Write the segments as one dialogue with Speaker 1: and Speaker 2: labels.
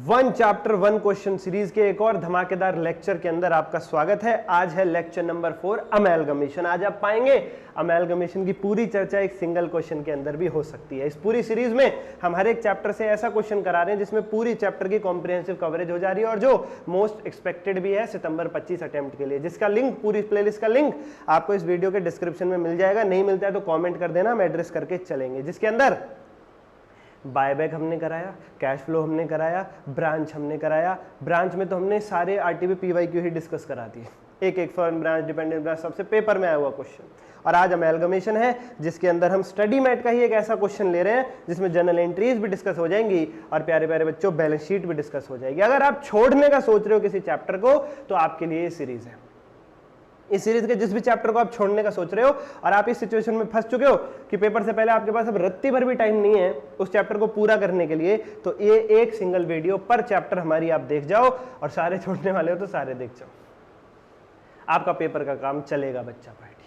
Speaker 1: One chapter one question series के एक और धमाकेदार लेक्चर के अंदर आपका स्वागत है। आज है लेक्चर नंबर 4 अमेलगमेशन। आज आप पाएंगे अमेलगमेशन की पूरी चर्चा एक सिंगल क्वेश्चन के अंदर भी हो सकती है। इस पूरी सीरीज में हम हर एक चैप्टर से ऐसा क्वेश्चन करा रहे हैं जिसमें पूरी चैप्टर की कॉम्प्रिहेंसिव कवरेज हो जा रही है और जो मोस्ट एक्सपेक्टेड भी है सितंबर 25 अटेम्प्ट के लिए, जिसका लिंक, पूरी प्लेलिस्ट का लिंक आपको इस वीडियो के डिस्क्रिप्शन में मिल जाएगा। नहीं मिलता है तो कॉमेंट कर देना, हम एड्रेस करके चलेंगे। जिसके अंदर बायबैक हमने कराया, कैश फ्लो हमने कराया, ब्रांच हमने कराया। ब्रांच में तो हमने सारे आरटीबी पीवाईक्यू ही डिस्कस करा दिए, एक एक फर्म ब्रांच, डिपेंडेंट ब्रांच, सबसे पेपर में आया हुआ क्वेश्चन। और आज अमेलगमेशन है जिसके अंदर हम स्टडी मैट का ही एक ऐसा क्वेश्चन ले रहे हैं जिसमें जर्नल एंट्रीज भी डिस्कस हो जाएंगी और प्यारे प्यारे बच्चों बैलेंस शीट भी डिस्कस हो जाएगी। अगर आप छोड़ने का सोच रहे हो किसी चैप्टर को तो आपके लिए ये सीरीज है। इस सीरीज के जिस भी चैप्टर को आप छोड़ने का सोच रहे हो और आप इस सिचुएशन में फंस चुके हो कि पेपर से पहले आपके पास अब रत्ती भर भी टाइम नहीं है उस चैप्टर को पूरा करने के लिए, तो ये एक सिंगल वीडियो पर चैप्टर हमारी आप देख जाओ और सारे छोड़ने वाले हो तो सारे देख जाओ, आपका पेपर का काम चलेगा बच्चा पार्टी।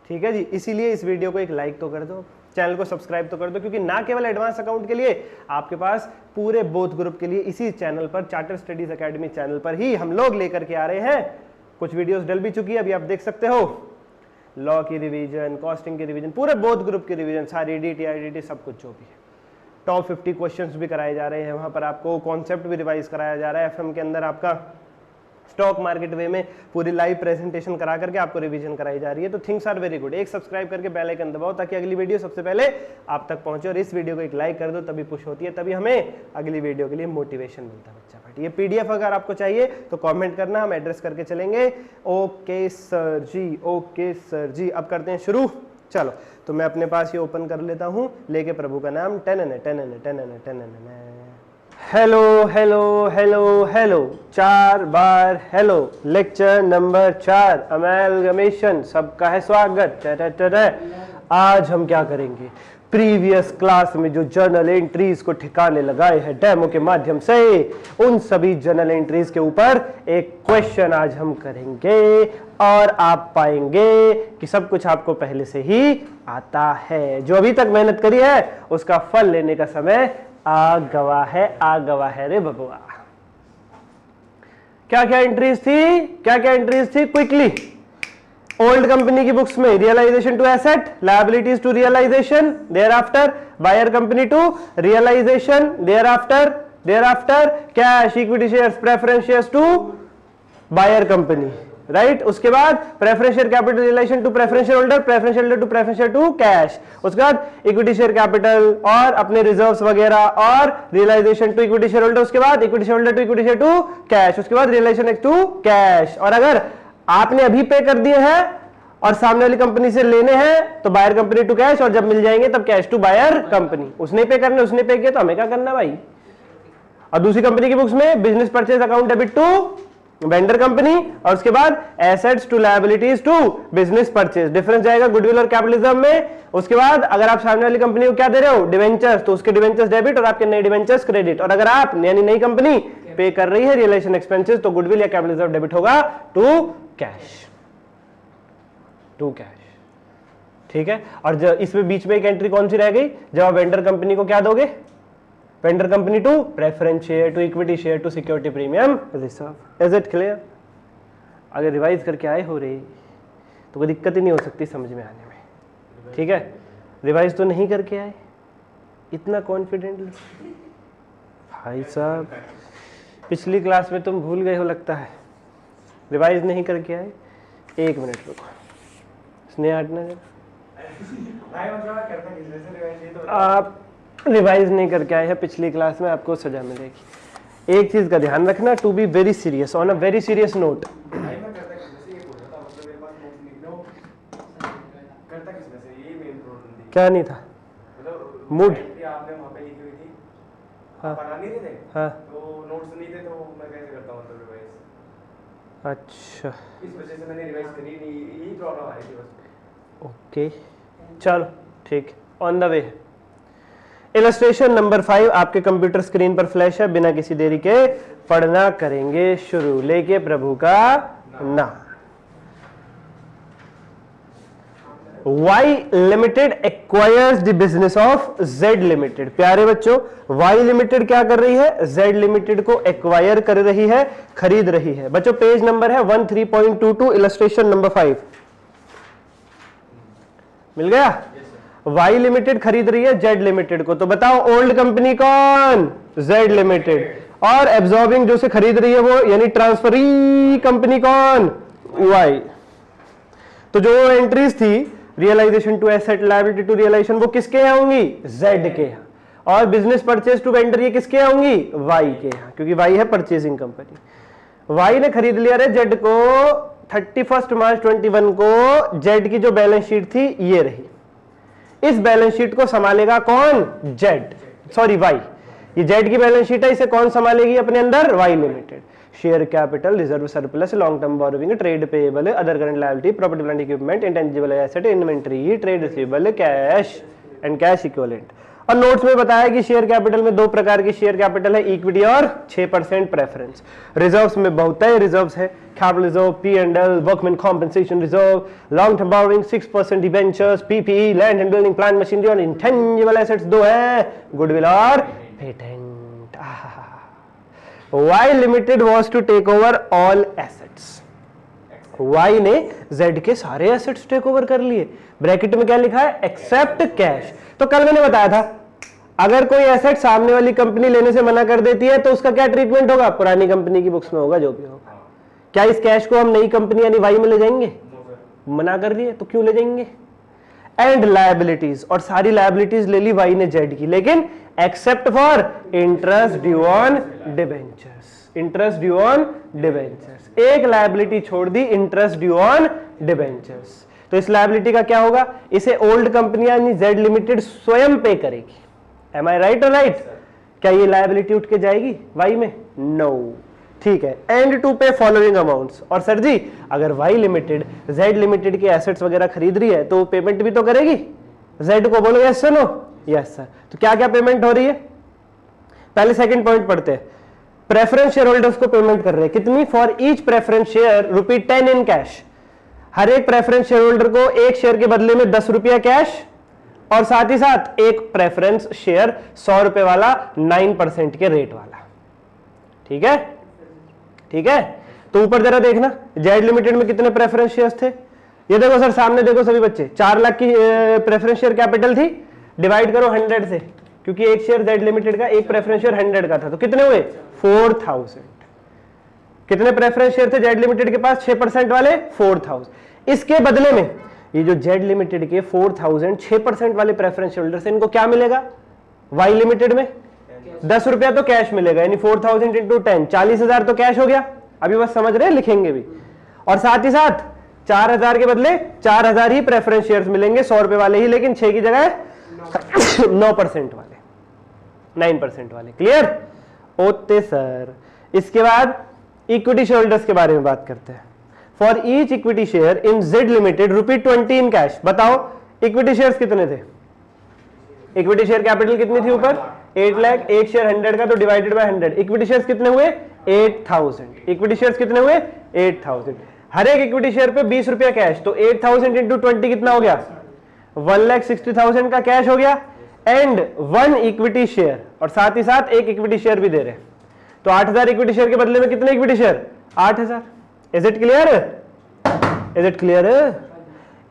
Speaker 1: ठीक है जी, इसीलिए इस वीडियो को एक लाइक तो कर दो, चैनल को सब्सक्राइब तो कर दो, क्योंकि ना केवल एडवांस अकाउंट के लिए आपके पास पूरे बोथ ग्रुप के लिए इसी चैनल पर, चार्टर स्टडीज एकेडमी चैनल पर ही हम लोग लेकर के आ रहे हैं। कुछ वीडियोस डल भी चुकी है, अभी आप देख सकते हो, लॉ की रिवीजन, कॉस्टिंग की रिवीजन, पूरे बोथ ग्रुप की रिवीजन, सारी डीटी आईडीटी सब कुछ जो भी है। टॉप 50 क्वेश्चंस भी कराए जा रहे हैं, वहां पर आपको कॉन्सेप्ट भी रिवाइज कराया जा रहा है। एफएम के अंदर आपका स्टॉक मार्केट वे में पूरी लाइव प्रेजेंटेशन करा करके आपको रिवीजन कराई जा रही है। तो थिंग्स आर वेरी गुड। एक सब्सक्राइब करके बेल आइकन दबाओ ताकि अगली वीडियो सबसे पहले आप तक पहुंचे, और इस वीडियो को एक लाइक कर दो, तभी पुश होती है, तभी हमें अगली वीडियो के लिए मोटिवेशन मिलता है बच्चा पार्टी। ये पीडीएफ अगर आपको चाहिए तो कमेंट करना, हम एड्रेस करके चलेंगे। ओके सर जी, ओके सर जी। अब करते हैं शुरू। चलो, तो मैं अपने पास ये ओपन कर लेता हूँ, लेके प्रभु का नाम। हेलो हेलो हेलो हेलो, 4 बार हेलो। लेक्चर नंबर 4 अमेलगमेशन, सबका है स्वागत। आज हम क्या करेंगे, प्रीवियस क्लास में जो जर्नल एंट्रीज को ठिकाने लगाए हैं डेमो के माध्यम से, उन सभी जर्नल एंट्रीज के ऊपर एक क्वेश्चन आज हम करेंगे और आप पाएंगे कि सब कुछ आपको पहले से ही आता है। जो अभी तक मेहनत करी है उसका फल लेने का समय आ गवा है रे बबुआ। क्या क्या एंट्रीज थी, क्विकली। ओल्ड कंपनी की बुक्स में realisation to asset, liabilities to realisation, thereafter buyer company to realisation, thereafter cash, equity shares, preference shares to buyer company, right. उसके बाद preference share capital relation to preference share holder, preference share to preference share to cash. उसके बाद equity share capital और अपने reserves वगैरह और realisation to equity share holder. उसके बाद equity share holder to equity share to cash. उसके बाद रियलाइजेशन टू कैश। और अगर आपने अभी पे कर दिए हैं और सामने वाली कंपनी से लेने हैं तो बायर कंपनी टू कैश, और जब मिल जाएंगे तब कैश टू बायर कंपनी। उसने पे करने, उसने पे किया तो हमें क्या करना भाई। और दूसरी कंपनी की बुक्स में business purchase account debit to vendor company, और उसके बाद assets to liabilities to business purchase. Difference जाएगा गुडविल और कैपिटलिज्म में। उसके बाद अगर आप सामने वाली कंपनी को क्या दे रहे हो, डिवेंचर्स, तो उसके डिवेंचर्स डेबिट और आपके नए डिवेंचर्स क्रेडिट। और अगर आप यानी नई कंपनी पे कर रही है रियलाइजेशन एक्सपेंसेस तो गुडविल या कैपिटलिज्म डेबिट होगा टू कैश। ठीक है। और जब इसमें बीच में एक एंट्री कौन सी रह गई, जब आप वेंडर कंपनी को क्या दोगे, vendor company to preference share to equity share to security premium reserve. Is it clear? अगर रिवाइज करके आए हो रही तो कोई दिक्कत ही नहीं हो सकती समझ में आने में। ठीक है, रिवाइज तो नहीं करके आए, इतना कॉन्फिडेंट भाई साहब, पिछली क्लास में तुम भूल गए हो लगता है, रिवाइज नहीं करके आए। 1 मिनट रुको, स्नेह हटना जरा। आप रिवाइज नहीं करके आए हैं पिछली क्लास में, आपको सजा मिलेगी। एक चीज का ध्यान रखना, to be very serious, on a very serious note. क्या नहीं था मूड? हाँ, अच्छा, इस वजह से मैंने रिवाइज करी नहीं, यही प्रॉब्लम आई थी बस। ओके, चलो ठीक, on the way. Illustration number 5 आपके कंप्यूटर स्क्रीन पर फ्लैश है, बिना किसी देरी के पढ़ना करेंगे शुरू, लेके प्रभु का नाम। Y limited acquires the business of Z limited. प्यारे बच्चों, Y लिमिटेड क्या कर रही है? Z लिमिटेड को एक्वायर कर रही है, खरीद रही है। बच्चों पेज नंबर है 13.22, इलस्ट्रेशन नंबर 5। मिल गया? Y लिमिटेड खरीद रही है Z लिमिटेड को। तो बताओ ओल्ड कंपनी कौन? Z limited. और एब्जॉर्बिंग जो से खरीद रही है वो यानी ट्रांसफरी कंपनी कौन? Y। तो जो एंट्रीज थी realisation to asset, liability to realisation, वो किसके यहाँ होंगी? Z के यहाँ। और बिजनेस परचेज टू वेंडर ये किसके यहाँ होंगी? Y के यहाँ, क्योंकि Y है परचेजिंग कंपनी। Y ने खरीद लिया रे Z को 31 मार्च 21 को। Z की जो बैलेंस शीट थी ये रही। इस बैलेंस शीट को संभालेगा कौन? Y। ये Z की बैलेंस शीट है, इसे कौन संभालेगी अपने अंदर? Y limited. Share capital, reserve surplus, long term borrowing, trade payable, other current liability, property plant equipment, intangible asset, inventory, trade receivable, cash and cash equivalent. और नोट्स में बताया कि शेयर कैपिटल में दो प्रकार की शेयर कैपिटल है, equity और 6% प्रेफरेंस। रिजर्व्स में बहुत है रिजर्व्स है, capital reserve, P&L, workman compensation reserve, long term borrowing 6% debentures, PPE, land and building, plant machinery और इंटेंजिबल एसेट्स दो है, गुडविल और patent. Y limited was to take over all assets. Y ने Z के सारे assets take over कर लिए। Bracket में क्या लिखा है? Except cash. तो कल मैंने बताया था अगर कोई एसेट सामने वाली कंपनी लेने से मना कर देती है तो उसका क्या ट्रीटमेंट होगा? पुरानी कंपनी की बुक्स में होगा जो भी होगा। क्या इस कैश को हम नई कंपनी यानी Y में ले जाएंगे? मना कर रही है तो क्यों ले जाएंगे? एंड लायबिलिटीज, और सारी लायबिलिटीज ले ली Y ने Z की, लेकिन except for interest due on debentures. Interest due on debentures, एक लायबिलिटी छोड़ दी, इंटरेस्ट ड्यू ऑन डिबेंचर्स। तो इस लायबिलिटी का क्या होगा? इसे ओल्ड कंपनी यानी Z लिमिटेड स्वयं पे करेगी। एम आई राइट और राइट? क्या ये लायबिलिटी उठ के जाएगी Y में? नो। ठीक है, एंड टू पे फॉलोइंग अमाउंट्स। और सर जी अगर Y लिमिटेड Z लिमिटेड के एसेट्स वगैरह खरीद रही है तो पेमेंट भी तो करेगी Z को, बोलो yes sir no? Yes sir. तो क्या क्या पेमेंट हो रही है? पहले सेकंड पॉइंट पढ़ते हैं। प्रेफरेंस शेयर होल्डर्स को पेमेंट कर रहे हैं कितनी? For each preference share ₹10 in cash. हर एक प्रेफरेंस शेयर होल्डर को एक शेयर के बदले में 10 रुपया कैश, और साथ ही साथ एक प्रेफरेंस शेयर 100 रुपए वाला 9% के रेट वाला। ठीक है, ठीक है। तो ऊपर जरा देखना Z लिमिटेड में कितने प्रेफरेंस शेयर्स थे? ये देखो सर, सामने देखो सभी बच्चे, 4 लाख की प्रेफरेंस शेयर कैपिटल थी, डिवाइड करो 100 से, क्योंकि एक शेयर Z लिमिटेड का, एक प्रेफरेंस शेयर 100 का था, तो कितने हुए? 4000। कितने प्रेफरेंस शेयर थे Z लिमिटेड के पास? 6% वाले, 4000। इसके बदले में ये जो Z लिमिटेड के 4000 6% वाले प्रेफरेंस शेयर होल्डर से, इनको क्या मिलेगा? Y लिमिटेड में 10 रुपया तो कैश मिलेगा, यानी 4000 इंटू 10, 40,000 तो कैश हो गया। अभी बस समझ रहे हैं, लिखेंगे भी। और साथ ही साथ 4000 के बदले 4000 ही प्रेफरेंस शेयर्स मिलेंगे, 100 रुपए वाले ही, लेकिन 6 की जगह 9% वाले, 9% वाले। क्लियर? ओते सर। इसके बाद इक्विटी शेयर होल्डर्स के बारे में बात करते हैं। For each equity share in Z limited ₹20 in cash. बताओ इक्विटी शेयर्स कितने थे? इक्विटी शेयर कैपिटल कितनी थी ऊपर? 8 लाख। एक शेयर 100 का तो डिवाइडेड बाय 100। इक्विटी शेयर्स कितने हुए? 8000। इक्विटी शेयर्स कितने हुए? 8000। हर एक इक्विटी शेयर पे 20 रुपया कैश, तो 8000 इंटू 20 कितना हो गया? 1,60,000 का कैश हो गया, एंड 1 इक्विटी शेयर, और साथ ही साथ एक इक्विटी शेयर भी दे रहे हैं। तो 8000 इक्विटी शेयर के बदले में कितने equity share? 8000। Is it clear? Is it clear?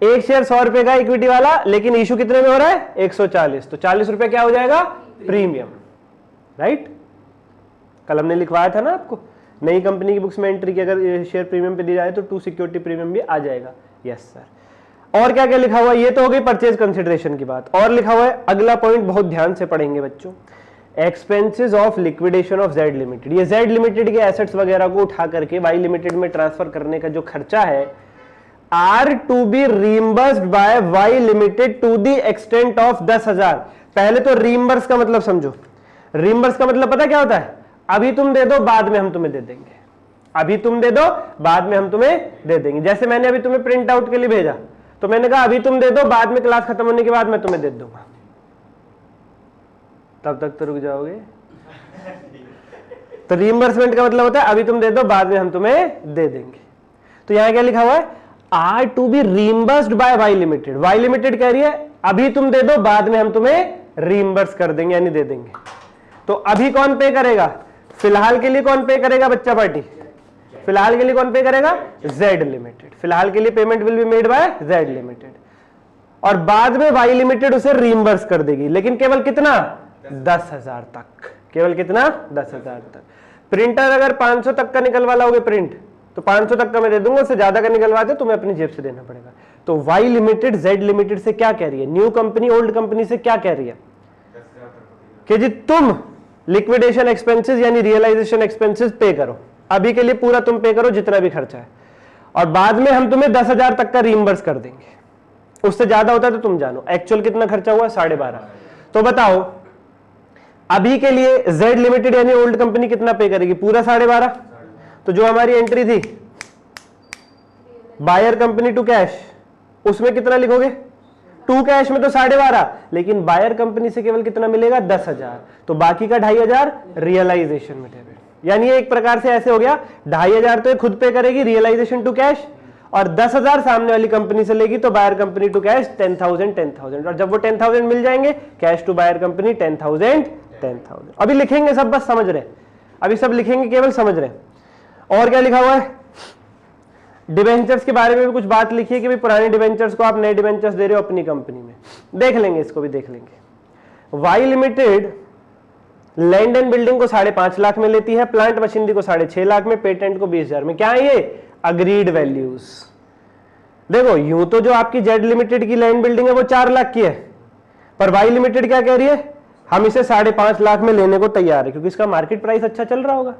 Speaker 1: एक शेयर 100 रुपए का इक्विटी वाला, लेकिन इशू कितने में हो रहा है? 140। तो 40 रुपए क्या हो जाएगा? प्रीमियम। राइट? कल हमने लिखवाया था ना आपको, नई कंपनी की बुक्स में एंट्री की अगर शेयर प्रीमियम पे दी जाए तो 2 सिक्योरिटी प्रीमियम भी आ जाएगा। Yes sir. और क्या क्या लिखा हुआ है? ये तो हो गई परचेज कंसिडरेशन की बात। और लिखा हुआ है अगला पॉइंट, बहुत ध्यान से पढ़ेंगे बच्चों, expenses of liquidation of Z limited. ये Z लिमिटेड के एसेट्स वगैरह को उठा करके Y लिमिटेड में ट्रांसफर करने का जो खर्चा है, are to be reimbursed by Y limited to the extent of 10,000। पहले तो रीइंबर्स का मतलब समझो। रीइंबर्स का मतलब पता क्या होता है? अभी तुम दे दो, बाद में हम तुम्हें दे देंगे। अभी तुम दे दो, बाद में हम तुम्हें दे देंगे। जैसे मैंने अभी तुम्हें प्रिंट आउट के लिए भेजा, तो मैंने कहा अभी तुम दे दो, बाद में क्लास खत्म होने के बाद मैं तुम्हें दे दूंगा। तब तक तो रुक जाओगे। तो रीइंबर्समेंट का मतलब होता है अभी तुम दे दो, बाद में हम तुम्हें दे देंगे। तो यहां क्या लिखा हुआ है? Are to be reimbursed by Y limited. Y limited कह रही है अभी तुम दे दो, बाद में हम तुम्हें रीइंबर्स कर देंगे यानी दे देंगे। तो अभी कौन पे करेगा? फिलहाल के लिए कौन पे करेगा बच्चा पार्टी? फिलहाल के लिए कौन पे करेगा? Z limited. फिलहाल के लिए payment will be made by Z limited, और बाद में वाई लिमिटेड उसे रीइंबर्स कर देगी, लेकिन केवल कितना? 10,000 तक। केवल कितना? 10,000 तक। प्रिंटर अगर 500 तक का निकलवा लोगे प्रिंट, तो 500 तक का मैं दे दूंगा, उससे ज्यादा का निकलवाते तुम्हें अपनी जेब से देना पड़ेगा। तो वाई लिमिटेड जेड लिमिटेड से क्या कह रही है? न्यू कंपनी ओल्ड कंपनी से क्या कह रही है कि जी तुम लिक्विडेशन एक्सपेंसेस यानी रियलाइजेशन एक्सपेंसेस पे करो, अभी के लिए पूरा तुम पे करो जितना भी खर्चा है, और बाद में हम तुम्हें 10,000 तक का रीइंबर्स कर देंगे। उससे ज्यादा होता है तो तुम जानो। एक्चुअल कितना खर्चा हुआ? 12.5। तो बताओ अभी के लिए जेड लिमिटेड यानी ओल्ड कंपनी कितना पे करेगी? पूरा 12.5। तो जो हमारी एंट्री थी बायर कंपनी टू कैश, उसमें कितना लिखोगे? टू कैश में तो 12.5, लेकिन बायर कंपनी से केवल कितना मिलेगा? 10,000। तो बाकी का 2,500 रियलाइजेशन में डेबिट। यानी एक प्रकार से ऐसे हो गया, 2,500 तो खुद पे करेगी रियलाइजेशन टू कैश, और 10,000 सामने वाली कंपनी से लेगी, तो बायर कंपनी टू कैश 10,000। और जब वो 10,000 मिल जाएंगे, कैश टू बायर कंपनी 10,000। अभी लिखेंगे सब, बस समझ रहे, अभी सब लिखेंगे, केवल समझ रहे। और क्या लिखा हुआ है? डिबेंचर्स के बारे में भी कुछ बात लिखी है कि भाई पुराने डिबेंचर्स को आप नए डिबेंचर्स दे रहे हो अपनी कंपनी में। देख लेंगे, इसको भी देख लेंगे। Y limited land and building को 5.5 लाख में लेती है, प्लांट मशीनरी को 6.5 लाख में, पेटेंट को 20,000 में। क्या है ये? Agreed values. देखो यूं तो जो आपकी जेड लिमिटेड की लैंड बिल्डिंग है वो 4 लाख की है, पर वाई लिमिटेड क्या कह रही है? हम इसे 5.5 लाख में लेने को तैयार है, क्योंकि इसका मार्केट प्राइस अच्छा चल रहा होगा।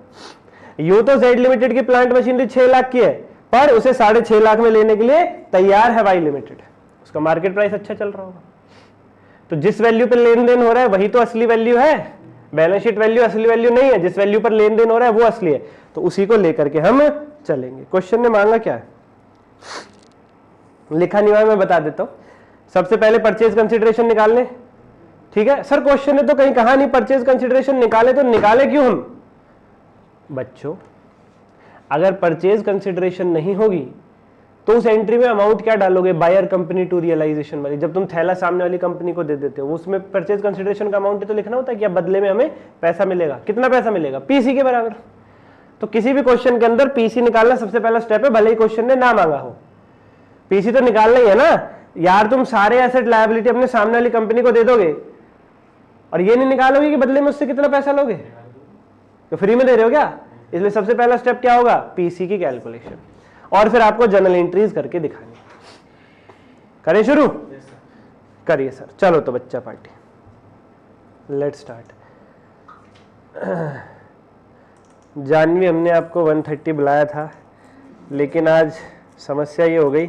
Speaker 1: यूं तो जेड लिमिटेड की प्लांट मशीनरी 6 लाख की है, पर उसे 6.5 लाख में लेने के लिए तैयार है वाई लिमिटेड, उसका मार्केट प्राइस अच्छा चल रहा होगा। तो जिस वैल्यू पर लेन देन हो रहा है वही तो असली वैल्यू है, बैलेंस शीट वैल्यू असली वैल्यू नहीं है। जिस वैल्यू पर लेन देन हो रहा है वो असली है, तो उसी को लेकर के हम चलेंगे। क्वेश्चन ने मांगा क्या है, लिखा नहीं हुआ है, मैं बता देता हूं। सबसे पहले परचेज कंसिडरेशन निकालने, ठीक है सर। क्वेश्चन ने तो कहीं कहा नहीं परचेज कंसिडरेशन निकाले, तो निकाले क्यों हम? बच्चों अगर परचेज कंसिडरेशन नहीं होगी तो उस एंट्री में अमाउंट क्या डालोगे? बायर कंपनी टू रियलाइजेशन वाली। जब तुम थैला सामने वाली कंपनी को दे देते हो, उसमें परचेज कंसिडरेशन का अमाउंट तो लिखना होता है कि अब बदले में हमें पैसा मिलेगा। कितना पैसा मिलेगा? पीसी के बराबर। तो किसी भी क्वेश्चन के अंदर पीसी निकालना सबसे पहला स्टेप है, भले ही क्वेश्चन ने ना मांगा हो, पीसी तो निकालना ही है ना यार। तुम सारे एसेट लायबिलिटी अपने सामने वाली कंपनी को दे दोगे और ये नहीं निकालोगे कि बदले में उससे कितना पैसा लोगे, तो फ्री में दे रहे हो क्या? इसलिए सबसे पहला स्टेप क्या होगा? पीसी की कैलकुलेशन, और फिर आपको जर्नल एंट्रीज करके दिखानी। करें शुरू? करिए सर। चलो तो बच्चा पार्टी, लेट्स स्टार्ट। जानवी हमने आपको 1:30 बुलाया था, लेकिन आज समस्या ये हो गई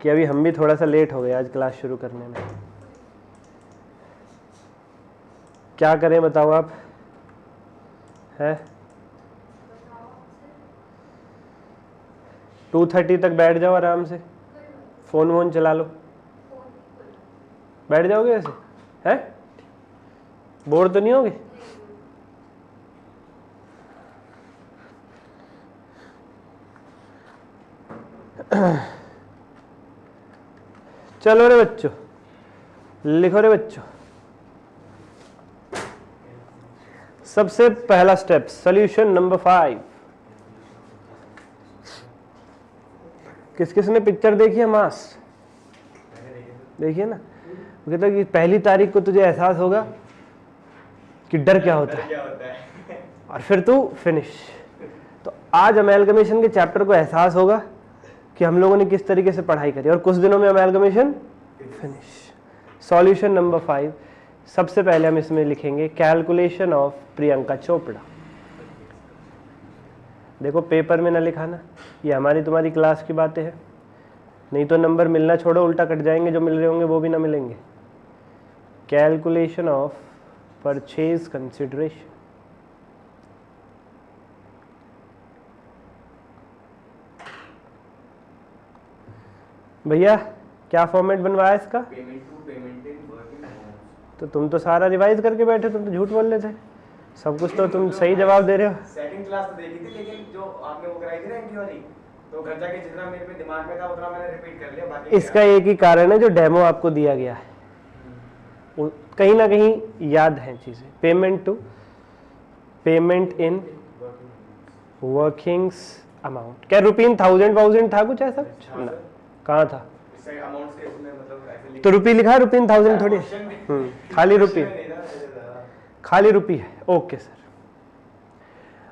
Speaker 1: कि अभी हम भी थोड़ा सा लेट हो गए आज क्लास शुरू करने में। क्या करें बताओ आप? है 2:30 तक बैठ जाओ आराम से, फोन वोन चला लो, बैठ जाओगे ऐसे? है बोर तो नहीं होगे? चलो रे बच्चों, लिखो रे बच्चों। सबसे पहला स्टेप सॉल्यूशन नंबर 5। किस किस ने पिक्चर देखी है? मास देखिए ना। वो कहता है कि पहली तारीख को तुझे एहसास होगा कि डर क्या होता है, और फिर तू फिनिश। तो आज अमेलगमेशन के चैप्टर को एहसास होगा कि हम लोगों ने किस तरीके से पढ़ाई करी, और कुछ दिनों में अमेलगमेशन फिनिश। सॉल्यूशन नंबर 5, सबसे पहले हम इसमें लिखेंगे कैलकुलेशन ऑफ प्रियंका चोपड़ा। देखो पेपर में ना लिखाना, ये हमारी तुम्हारी क्लास की बातें हैं, नहीं तो नंबर मिलना छोड़ो, उल्टा कट जाएंगे, जो मिल रहे होंगे वो भी ना मिलेंगे। Calculation of purchase consideration. भैया क्या फॉर्मेट बनवाया इसका? Payment to payment in working hours. तो तुम तो सारा रिवाइज करके बैठे, तुम तो झूठ बोल रहे थे। सब कुछ तो तुम सही जवाब दे रहे हो।
Speaker 2: सेकंड क्लास तो देखी थी, लेकिन जो आपने वो कराई थी ना एंट्री वाली, तो घर जाके जितना मेरे में दिमाग में था उतना मैंने रिपीट कर लिया, बाकी
Speaker 1: इसका एक ही कारण है, जो डेमो आपको दिया गया है वो कहीं ना कहीं याद है चीजें। पेमेंट इन वर्किंग्स अमाउंट, क्या रुपीन 1000 था कुछ ऐसा? ना, कहाँ था?
Speaker 2: अमाउंट से इसमें मतलब ऐसे
Speaker 1: तो रुपी लिखा है, रुपीन 1000 थोड़ी, खाली रुपी, खाली रुपी है। ओके सर,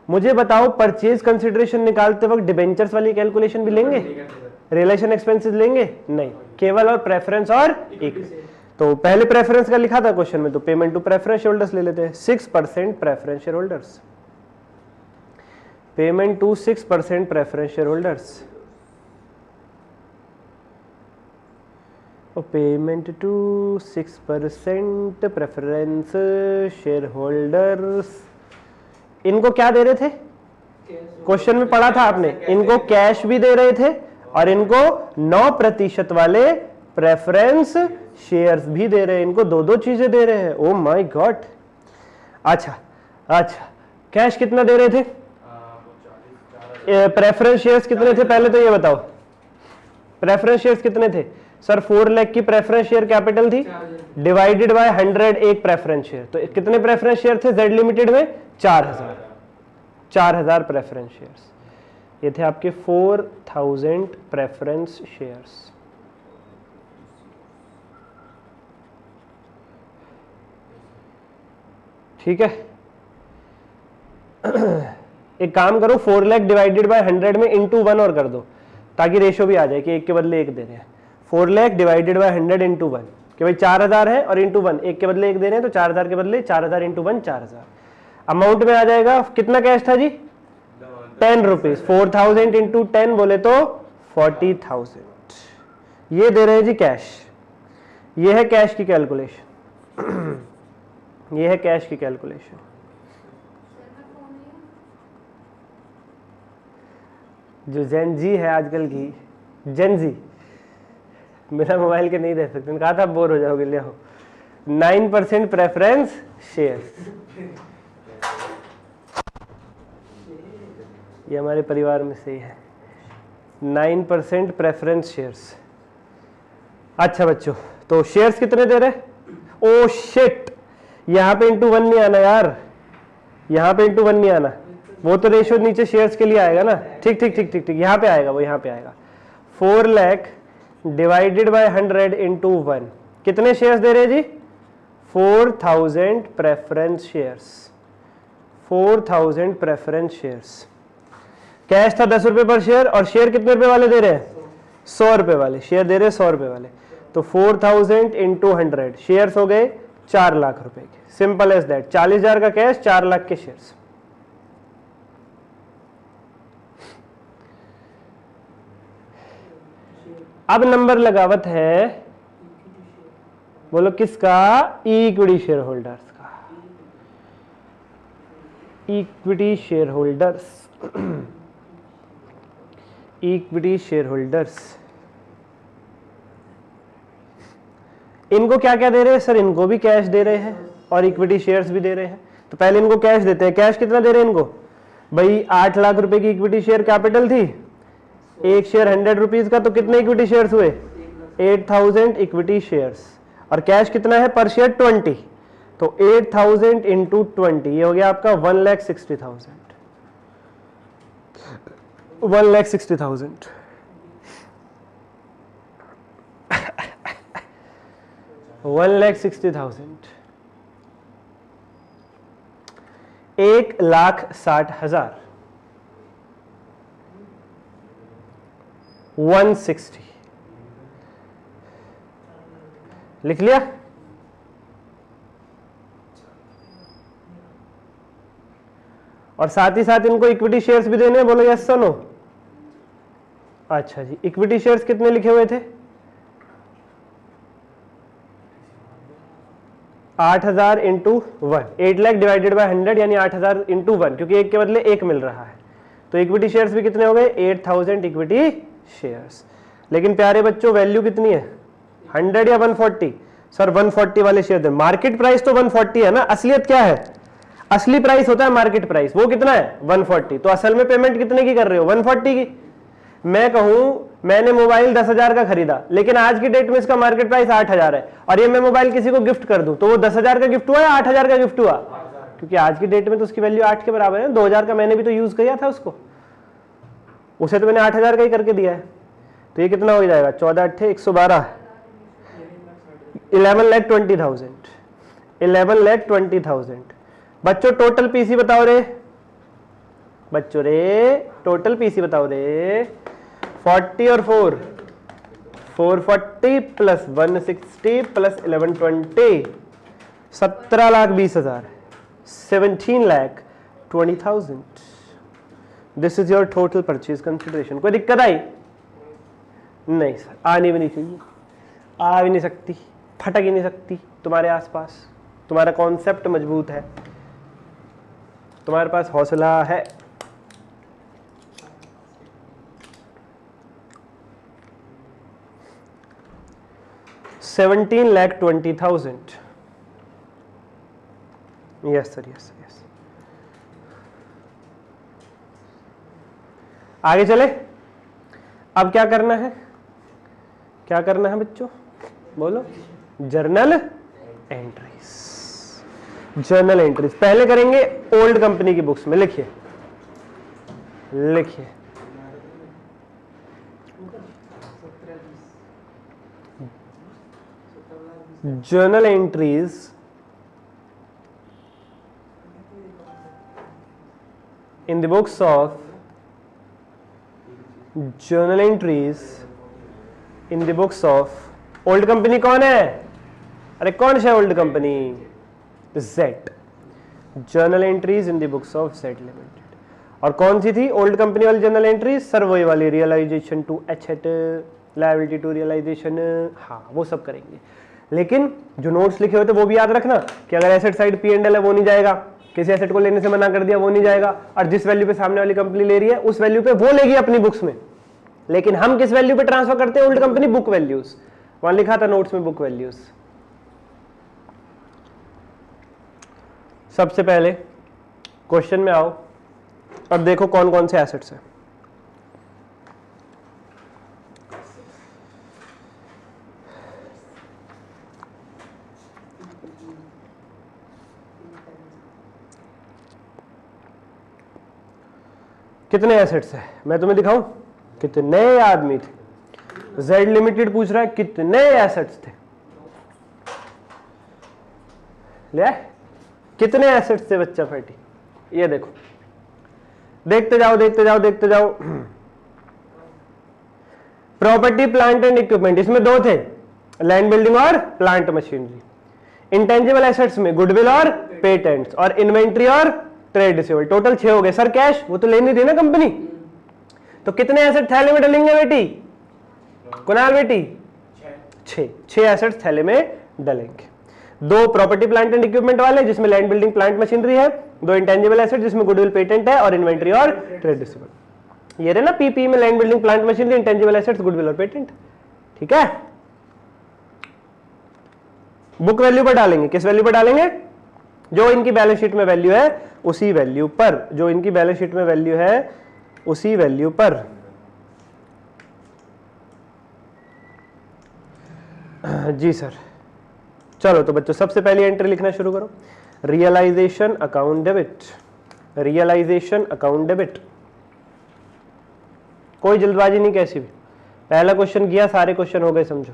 Speaker 1: मुझे बताओ परचेज कंसिडरेशन निकालते वक्त डिबेंचर्स वाली कैलकुलेशन भी लेंगे? रिलेशन एक्सपेंसेस लेंगे? नहीं, केवल और प्रेफरेंस और इक्विटी। तो पहले प्रेफरेंस का लिखा था क्वेश्चन में, तो payment to preference share holders ले लेते हैं। 6% preference share holders, payment to 6% preference share holders, और payment to 6% preference share holders. इनको क्या दे रहे थे? क्वेश्चन में पढ़ा था आपने, इनको कैश भी दे रहे थे और इनको 9% वाले प्रेफरेंस शेयर्स भी दे रहे हैं। इनको दो दो चीजें दे रहे हैं। Oh my God. अच्छा, कैश कितना दे रहे थे? प्रेफरेंस शेयर्स कितने थे पहले तो ये बताओ। प्रेफरेंस शेयर्स कितने थे सर? 4 लाख की प्रेफरेंस शेयर कैपिटल थी, डिवाइडेड बाय 100 एक प्रेफरेंस शेयर। तो कितने प्रेफरेंस शेयर थे जेड लिमिटेड में? 4000 प्रेफरेंस शेयर्स। ये थे आपके 4000 प्रेफरेंस शेयर्स। ठीक है, एक काम करो, 4 लाख डिवाइडेड बाय 100 में इंटू 1 और कर दो, ताकि रेशो भी आ जाए कि एक के बदले एक दे रहे हैं। 4 लाख डिवाइडेड बाय 100 इंटू 1, कि भाई 4000 है और इंटू 1, एक के बदले एक दे रहे हैं, तो 4000 के बदले 4000 इंटू 1 4000। अमाउंट में आ जाएगा कितना कैश था जी? 10 रुपीज। 4000 इंटू 10 बोले तो 40,000। ये दे रहे हैं जी कैश। ये है कैश की कैलकुलेशन। ये है कैश की कैलकुलेशन। जो जेन जी है आजकल की, जेन जी, मेरा मोबाइल के नहीं दे सकते, कहा था बोर हो जाओगे, ले आओ। 9% प्रेफरेंस शेयर्स, ये हमारे परिवार में से ही है। 9% प्रेफरेंस शेयर्स। अच्छा बच्चों, तो शेयर्स कितने दे रहे? ओ शिट, यहाँ पे इंटू 1 नहीं आना यार, यहाँ पे इंटू 1 नहीं आना, वो तो रेशियो नीचे शेयर्स के लिए आएगा ना। ठीक ठीक ठीक ठीक ठीक, यहाँ पे आएगा, वो यहाँ पे आएगा। 4 लाख डिवाइडेड बाय 100 इंटू 1, कितने शेयर्स दे रहे हैं जी? 4000 preference shares. 4000 preference shares. Cash था 10 रुपए पर शेयर, और शेयर कितने रुपए वाले दे रहे हैं? 100 रुपए वाले शेयर दे रहे हैं, 100 रुपए वाले। तो 4000 इंटू 100, शेयर्स हो गए 4 लाख रुपए के। सिंपल एज दैट, 40,000 का कैश, 4 लाख के शेयर्स। अब नंबर लगावत है, बोलो किसका? इक्विटी शेयर होल्डर्स का। Equity share holders, equity share holders. इनको क्या क्या दे रहे हैं सर? इनको भी कैश दे रहे हैं और इक्विटी शेयर्स भी दे रहे हैं। तो पहले इनको कैश देते हैं। कैश कितना दे रहे हैं इनको? भाई 8 लाख रुपए की इक्विटी शेयर कैपिटल थी, एक शेयर 100 रुपीज का, तो कितने इक्विटी शेयर्स हुए? 8000 इक्विटी शेयर्स। और कैश कितना है पर शेयर? 20। तो 8000 इंटू 20, ये हो गया आपका 1,60,000। 1,60,000। $1,60,000। 1,60,000। 160 लिख लिया। और साथ ही साथ इनको इक्विटी शेयर्स भी देने हैं, बोलो यस सर नो? अच्छा जी, इक्विटी शेयर्स कितने लिखे हुए थे? 8,000 इंटू 1, 8 लाख डिवाइडेड बाय 100 यानी 8,000 इंटू 1, क्योंकि एक के बदले एक मिल रहा है। तो इक्विटी शेयर्स भी कितने हो गए? 8,000 इक्विटी शेयर्स। लेकिन प्यारे बच्चों, वैल्यू कितनी है? 100 या 140? सर 140 वाले शेयर दे। मार्केट प्राइस तो 140 है ना, असलियत क्या है? असली प्राइस होता है मार्केट प्राइस, वो कितना है? 140। तो असल में पेमेंट कितने की कर रहे हो? 140 की। मैं कहूं मैंने मोबाइल 10,000 का खरीदा, लेकिन आज की डेट में इसका मार्केट प्राइस 8,000 है, और ये मैं मोबाइल किसी को गिफ्ट कर दूं, तो वो 10,000 का गिफ्ट हुआ या 8,000 का गिफ्ट हुआ? क्योंकि आज की डेट में तो उसकी वैल्यू 8 के बराबर है। 2,000 का मैंने भी तो यूज किया था उसको, उसे तो मैंने 8,000 का ही करके दिया है। तो ये कितना हो जाएगा? 14 अट्ठे 112, 11,20,000, 11,20,000। बच्चों टोटल पीसी बताओ रे, बच्चों रे टोटल पीसी बताओ रे। 40 और 4, 440 plus 160 plus 1120, 17,20,000, 17,20,000। This is your total purchase consideration. कोई दिक्कत आई? नहीं सर, आनी भी नहीं चाहिए, आ भी नहीं सकती, फटक ही नहीं सकती तुम्हारे आसपास। तुम्हारा कॉन्सेप्ट मजबूत है, तुम्हारे पास हौसला है। $17,20,000। Yes sir, yes yes. आगे चले। अब क्या करना है? क्या करना है बच्चों? बोलो। Journal entries. जर्नल एंट्रीज पहले करेंगे ओल्ड कंपनी की बुक्स में। लिखिए लिखिए, journal entries in the books of journal entries in the books of old company। कौन है? अरे कौन सा old company? Z। Journal entries in the books of Z limited. और कौन सी थी ओल्ड कंपनी वाली जर्नल एंट्रीज? सर वही वाली, realisation to asset, liability to realisation. हाँ वो सब करेंगे, लेकिन जो नोट्स लिखे होते वो भी याद रखना कि अगर एसेट साइड P&L है वो नहीं जाएगा, किसी एसेट को लेने से मना कर दिया वो नहीं जाएगा, और जिस वैल्यू पे सामने वाली कंपनी ले रही है उस वैल्यू पे वो लेगी अपनी बुक्स में। लेकिन हम किस वैल्यू पे ट्रांसफर करते हैं? Old company book values. वहां लिखा था नोट्स में बुक वैल्यूज। सबसे पहले क्वेश्चन में आओ और देखो कौन कौन से एसेट्स हैं। कितने एसेट्स हैं मैं तुम्हें दिखाऊं? कितने आदमी थे? जेड लिमिटेड पूछ रहा है कितने एसेट्स थे। ले कितने एसेट्स थे बच्चा फैटी? ये देखो, देखते जाओ देखते जाओ देखते जाओ। प्रॉपर्टी प्लांट एंड इक्विपमेंट, इसमें दो थे, लैंड बिल्डिंग और प्लांट मशीनरी। इंटेंजिबल एसेट्स में गुडविल और पेटेंट्स, और इन्वेंट्री और ट्रेड रिसीवेबल। टोटल 6 हो गए। सर कैश वो तो लेनी थी ना कंपनी, तो कितने एसेट थैले में डलेंगे बेटी? कुणाल बेटी 6 एसेट्स थैले में डलेंगे। 2 प्रॉपर्टी प्लांट एंड इक्विपमेंट वाले जिसमें लैंड बिल्डिंग प्लांट मशीनरी है, 2 इंटेंजिबल एसेट जिसमें गुडविल पेटेंट है और इन्वेंट्री और ट्रेड रिसीवेबल। ये रहे ना पीपी में land building plant machinery, intangible assets, goodwill और पेटेंट। ठीक है, बुक वैल्यू पर डालेंगे। किस वैल्यू पर डालेंगे? जो इनकी बैलेंस शीट में वैल्यू है उसी वैल्यू पर, जो इनकी बैलेंस शीट में वैल्यू है उसी वैल्यू पर। जी सर। चलो तो बच्चों सबसे पहली एंट्री लिखना शुरू करो। Realisation account debit, realisation account debit. कोई जल्दबाजी नहीं कैसी भी। पहला क्वेश्चन किया, सारे क्वेश्चन हो गए समझो।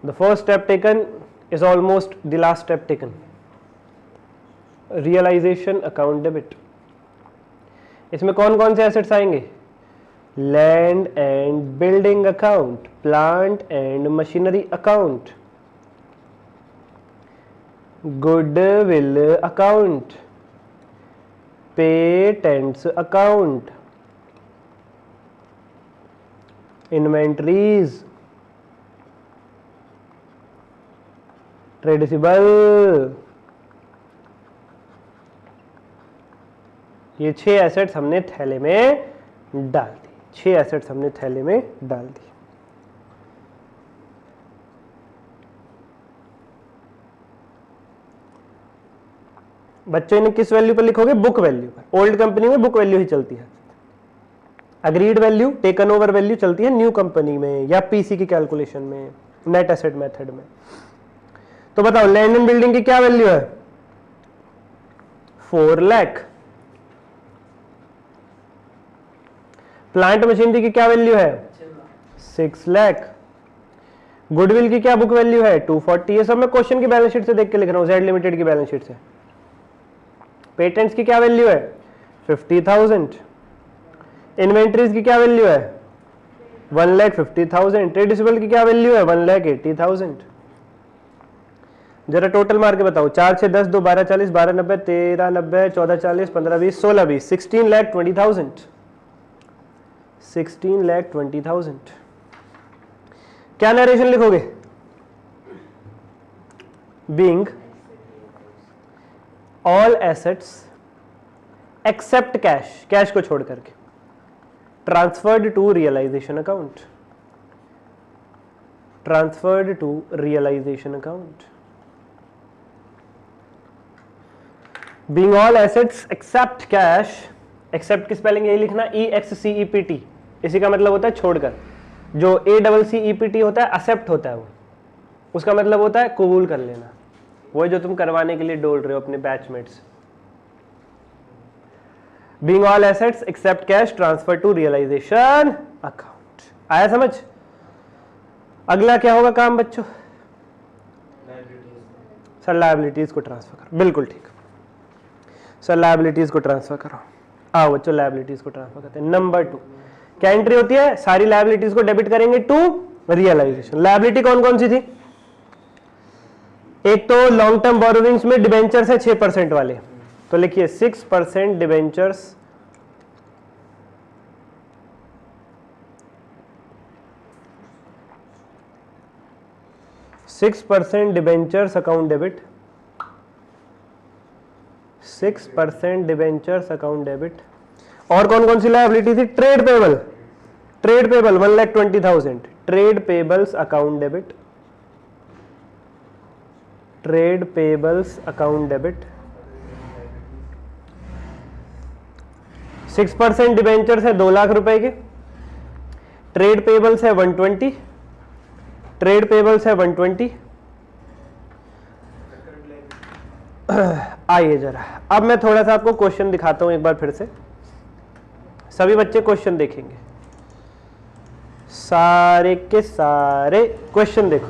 Speaker 1: The first step taken is almost the last step taken. Realization account debit. इसमें कौन कौन से एसेट्स आएंगे? Land and building account, plant and machinery account, goodwill account, patents account, inventories, trade receivable. ये 6 एसेट्स हमने थैले में डाल दी। 6 एसेट्स हमने थैले में डाल दी। बच्चों ने किस वैल्यू पर लिखोगे? बुक वैल्यू पर। ओल्ड कंपनी में बुक वैल्यू ही चलती है। Agreed value, taken over value चलती है न्यू कंपनी में या पीसी की कैलकुलेशन में, नेट एसेट मेथड में। तो बताओ लैंड एंड बिल्डिंग की क्या वैल्यू है? 4 लाख। प्लांट मशीनरी की क्या वैल्यू है? 6 लाख। गुडविल की क्या बुक वैल्यू है? 240। ये सब मैं क्वेश्चन की बैलेंस शीट से देख के लिख रहा हूं, जेड लिमिटेड की बैलेंस शीट से। पेटेंट्स की क्या वैल्यू है? 50,000। इन्वेंट्रीज की क्या वैल्यू है? 1,50,000। ट्रेड रिसीवेबल की क्या वैल्यू है? 1,80,000। जरा टोटल मार के बताओ। 4 6 10 2 12 40 12 90 13 90 14 40 15 20 16 20 16,20,000। 16,20,000। क्या नरेशन लिखोगे? Being all assets except cash, cash को छोड़ करके, transferred to realisation account, transferred to realisation account. Being all assets except cash, except की स्पेलिंग यही लिखना, EXCEPT। इसी का मतलब होता है छोड़कर। जो ACCEPT होता है एक्सेप्ट होता है, वो उसका मतलब होता है कबूल कर लेना। वो जो तुम करवाने के लिए डोल रहे हो अपने batchmates. Being all assets except cash transfer to realisation account. आया समझ? अगला क्या होगा काम बच्चों? सर लायबिलिटीज को ट्रांसफर करो। बिल्कुल ठीक सर, लायबिलिटीज को ट्रांसफर करो। आओ बच्चों लायबिलिटीज को ट्रांसफर करते हैं। नंबर 2 क्या एंट्री होती है? सारी लायबिलिटीज को डेबिट करेंगे टू रियलाइजेशन। लायबिलिटी कौन कौन सी थी? एक तो लॉन्ग टर्म बोरोविंग्स में डिबेंचर्स है 6% वाले, तो लिखिए 6% debentures, 6% debentures account debit, 6% debentures account debit. और कौन कौन सी लायबिलिटी थी? Trade payable, trade payable 1,20,000, trade payables account debit, trade payables account debit. 6% debentures है 2 लाख रुपए के, ट्रेड पेबल्स है 120, ट्रेड पेबल्स है 120। आइए जरा अब मैं थोड़ा सा आपको क्वेश्चन दिखाता हूं एक बार फिर से। सभी बच्चे क्वेश्चन देखेंगे, सारे के सारे क्वेश्चन देखो।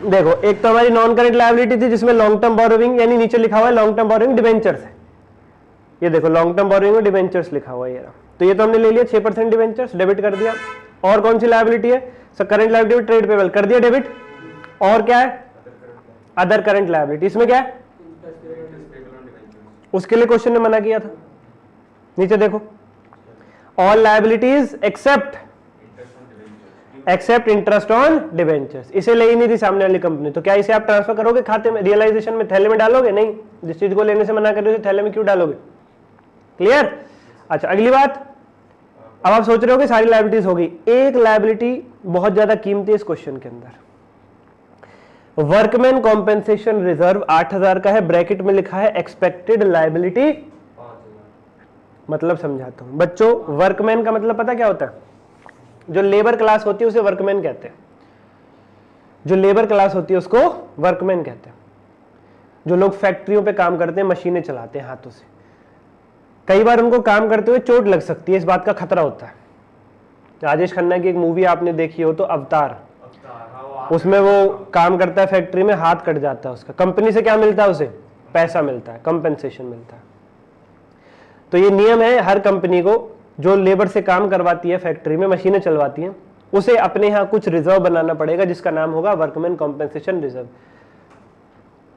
Speaker 1: देखो एक तो हमारी नॉन करेंट लायबिलिटी थी जिसमें लॉन्ग टर्म बोरोविंग, यानी नीचे लिखा हुआ है लॉन्ग टर्म बोरोविंग डिबेंचर्स है। ये देखो लॉन्ग टर्म बोरोविंग में डिबेंचर्स लिखा हुआ है ये। तो ये तो हमने ले लिया 6% डिबेंचर्स डेबिट कर दिया। और कौन सी लायबिलिटी है? Sir current liability trade payable कर दिया डेबिट। और क्या है? Other current liability. इसमें क्या है? उसके लिए क्वेश्चन ने मना किया था। नीचे देखो all liabilities except interest on debentures. इसे ले ही नहीं थी सामने वाली कंपनी, तो क्या इसे आप ट्रांसफर करोगे खाते में, रियलाइजेशन में, थैले में डालोगे? नहीं। जिस चीज को लेने से मना कर रहे हो थैले में क्यों डालोगे? क्लियर? अच्छा अगली बात, अब आप सोच रहे हो कि सारी लायबिलिटीज होगी। एक लायबिलिटी बहुत ज्यादा कीमती है इस क्वेश्चन के अंदर, वर्कमैन कॉम्पेंसेशन रिजर्व 8,000 का है, ब्रैकेट में लिखा है एक्सपेक्टेड लायबिलिटी। मतलब समझाता हूं बच्चों, वर्कमैन का मतलब पता क्या होता है? जो लेबर क्लास होती है उसे वर्कमैन कहते हैं। जो लेबर क्लास होती है उसको वर्कमैन कहते हैं। जो लोग फैक्ट्रियों पे काम करते हैं, मशीनें चलाते हैं हाथों से, कई बार उनको काम करते हुए चोट लग सकती है, इस बात का खतरा होता है। राजेश खन्ना की एक मूवी आपने देखी हो तो अवतार, उसमें वो काम करता है फैक्ट्री में, हाथ कट जाता है उसका, कंपनी से क्या मिलता है? उसे पैसा मिलता है, कंपेंसेशन मिलता है। तो ये नियम है हर कंपनी को, जो लेबर से काम करवाती है फैक्ट्री में, मशीनें चलवाती हैं, उसे अपने यहाँ कुछ रिजर्व बनाना पड़ेगा जिसका नाम होगा वर्कमैन कॉम्पेंसेशन रिजर्व।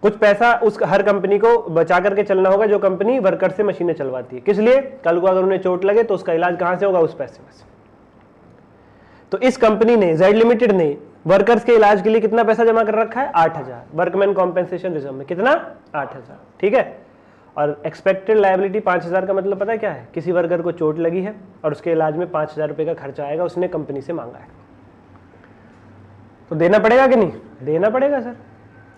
Speaker 1: कुछ पैसा उस हर कंपनी को बचा करके चलना होगा जो कंपनी वर्कर से मशीनें चलवाती है। किस लिए? कल को अगर उन्हें चोट लगे तो उसका इलाज कहां से होगा? उस पैसे में से। तो इस कंपनी ने, जेड लिमिटेड ने, वर्कर्स के इलाज के लिए कितना पैसा जमा कर रखा है? 8,000। वर्कमैन कॉम्पेंसेशन रिजर्व में कितना? 8,000। ठीक है। और एक्सपेक्टेड लायबिलिटी 5,000 का मतलब पता है क्या है? किसी वर्कर को चोट लगी है और उसके इलाज में 5,000 रुपए का खर्चा आएगा, उसने कंपनी से मांगा है, तो देना पड़ेगा कि नहीं? देना पड़ेगा सर,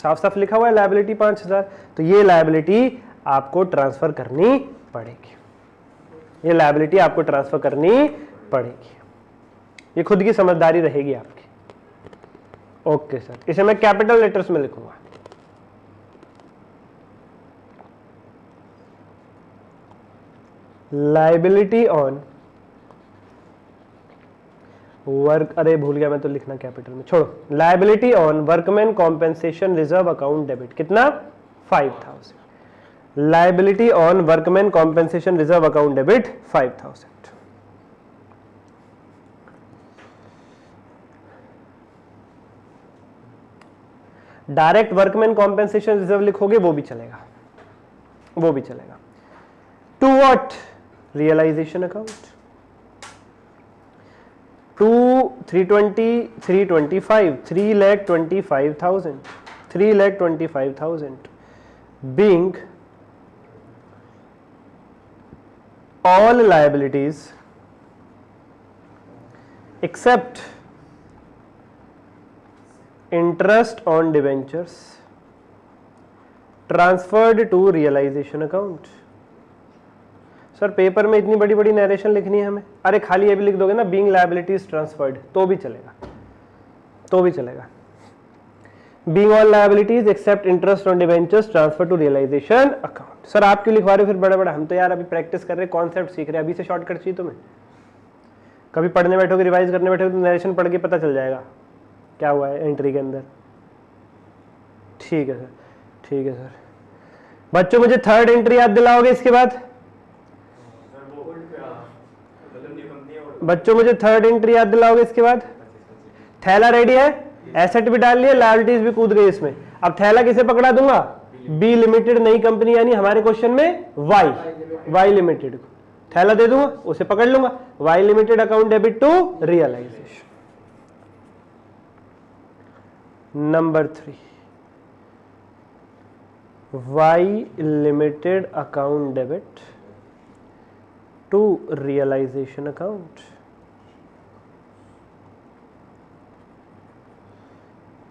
Speaker 1: साफ साफ लिखा हुआ है लायबिलिटी 5,000। तो ये लायबिलिटी आपको ट्रांसफर करनी पड़ेगी, ये लायबिलिटी आपको ट्रांसफर करनी पड़ेगी, ये खुद की समझदारी रहेगी आपकी। ओके सर, इसे मैं कैपिटल लेटर्स में लिखूंगा। लायबिलिटी ऑन वर्क, अरे भूल गया मैं तो लिखना कैपिटल में, छोड़ो। Liability on workman compensation reserve account debit, कितना? 5000। Liability on workman compensation reserve account debit 5000। Direct workman compensation reserve लिखोगे वो भी चलेगा, वो भी चलेगा। To what? Realisation account. To 320, 325, 3,25,000, 3,25,000 being all liabilities except interest on debentures transferred to realization account। Sir paper में इतनी बड़ी बड़ी नरेशन लिखनी है हमें? अरे खाली ये भी लिख दोगे ना, बीइंग लायबिलिटीज ट्रांसफर्ड, तो भी चलेगा, तो भी चलेगा। Being all liabilities except interest on debentures transfer to realisation account. Sir आप क्यों लिखवा रहे हो फिर बड़ा बड़ा? हम तो यार अभी प्रैक्टिस कर रहे हैं, कॉन्सेप्ट सीख रहे हैं, अभी से शॉर्टकट चाहिए तुम्हें? कभी पढ़ने बैठोगे, रिवाइज करने बैठोगे तो नरेशन पढ़ के पता चल जाएगा क्या हुआ है एंट्री के अंदर। ठीक है सर, ठीक है सर। बच्चों मुझे थर्ड एंट्री याद दिलाओगे इसके बाद? बच्चों मुझे थर्ड एंट्री याद दिलाओगे इसके बाद? थैला रेडी है, एसेट भी डाल लिया, लायबिलिटीज भी कूद गई इसमें। अब थैला किसे पकड़ा दूंगा? बी लिमिटेड नई कंपनी, यानी हमारे क्वेश्चन में वाई लिमिटेड को थैला दे दूंगा, उसे पकड़ लूंगा। Y limited account debit to realisation. Number 3, Y limited account debit to realisation account.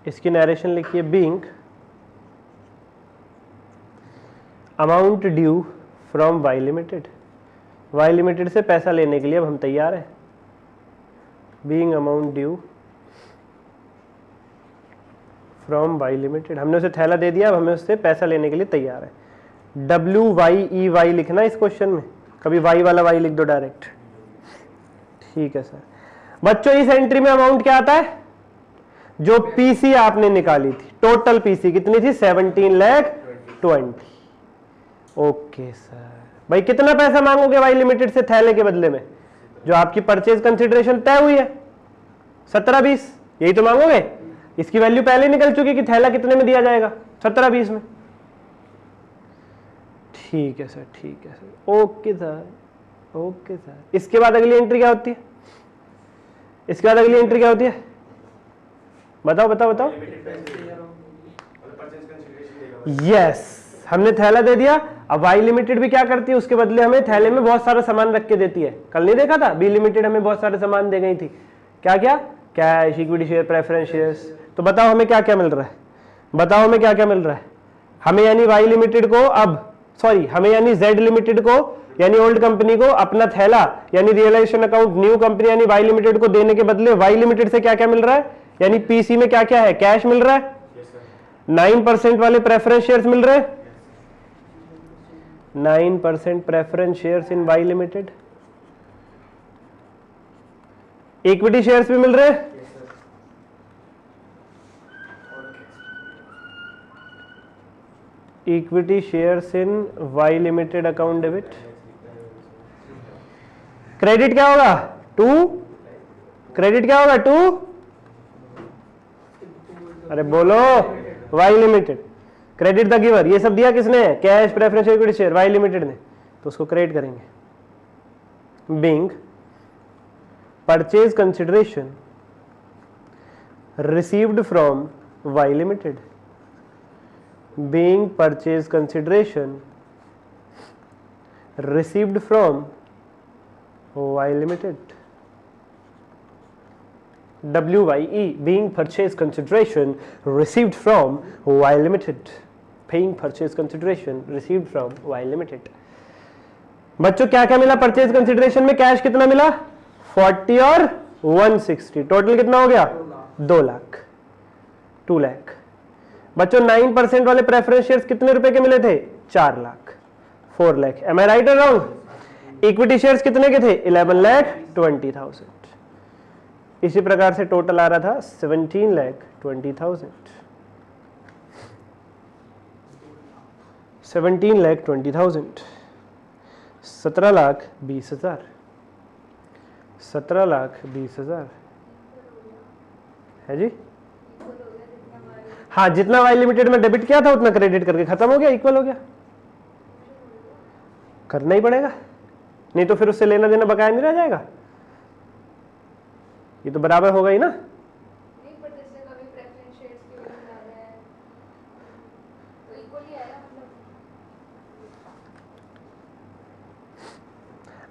Speaker 1: इसकी नरेशन लिखिए, being amount due from Y limited. Y limited से पैसा लेने के लिए अब हम तैयार हैं। Being amount due from Y limited, हमने उसे थैला दे दिया, अब हमें उससे पैसा लेने के लिए तैयार है। WYEY लिखना इस क्वेश्चन में, कभी वाई वाला वाई लिख दो डायरेक्ट। ठीक है सर। बच्चों इस एंट्री में अमाउंट क्या आता है? जो पीसी आपने निकाली थी, टोटल पीसी कितनी थी? 17,20,000। Okay sir. भाई कितना पैसा मांगोगे वाई लिमिटेड से थैले के बदले में? जो आपकी परचेज कंसिडरेशन तय हुई है 17-20, यही तो मांगोगे। इसकी वैल्यू पहले निकल चुकी कि थैला कितने में दिया जाएगा? 17-20 में। ठीक है सर, ठीक है sir. Okay sir, okay sir. इसके बाद अगली एंट्री क्या होती है? इसके बाद अगली एंट्री क्या होती है? बताओ बताओ बताओ। यस, हमने थैला दे दिया। अब वाई लिमिटेड भी क्या करती है? उसके बदले हमें थैले में बहुत सारा सामान रख के देती है। कल नहीं देखा था? बी लिमिटेड हमें बहुत सारे सामान दे गई थी। क्या क्या? Cash, equity share, preference shares. तो बताओ हमें क्या क्या मिल रहा है? बताओ हमें क्या क्या मिल रहा है? हमें यानी वाई लिमिटेड को हमें यानी जेड लिमिटेड को, यानी ओल्ड कंपनी को अपना थैला यानी रियलाइजेशन अकाउंट न्यू कंपनी यानी वाई लिमिटेड को देने के बदले वाई लिमिटेड से क्या क्या मिल रहा है? यानी पीसी में क्या क्या है? कैश मिल रहा है, 9% वाले प्रेफरेंस शेयर्स मिल रहे हैं, 9% preference shares in Y limited, equity shares भी मिल रहे हैं, equity shares in Y limited account debit. Credit क्या होगा? 2। क्रेडिट क्या होगा? 2। अरे बोलो, Y limited. Credit the giver, ये सब दिया किसने? Cash, preference, equity share, Y limited ने, तो उसको क्रेडिट करेंगे। Being purchase consideration received from Y limited, being purchase consideration received from Y Limited। WYE being purchase consideration received from Y Limited। Paying purchase consideration received from Y limited. बच्चों क्या क्या मिला purchase consideration में? Cash कितना मिला? 40 और 160, total कितना हो गया? 2 लाख, 2 लाख। बच्चों 9% वाले प्रेफरेंस शेयर्स कितने रुपए के मिले थे? 4 लाख, 4 लाख। एम आई राइट और रॉन्ग? इक्विटी शेयर्स कितने के थे? 11,20,000। इसी प्रकार से टोटल आ रहा था 17,20,000, 17,20,000, 17,20,000, 17,20,000 है जी। हाँ, जितना वाई लिमिटेड में डेबिट किया था उतना क्रेडिट करके खत्म हो गया, इक्वल हो गया। करना ही पड़ेगा, नहीं तो फिर उससे लेना देना बकाया नहीं रह जाएगा। ये तो बराबर होगा ही ना।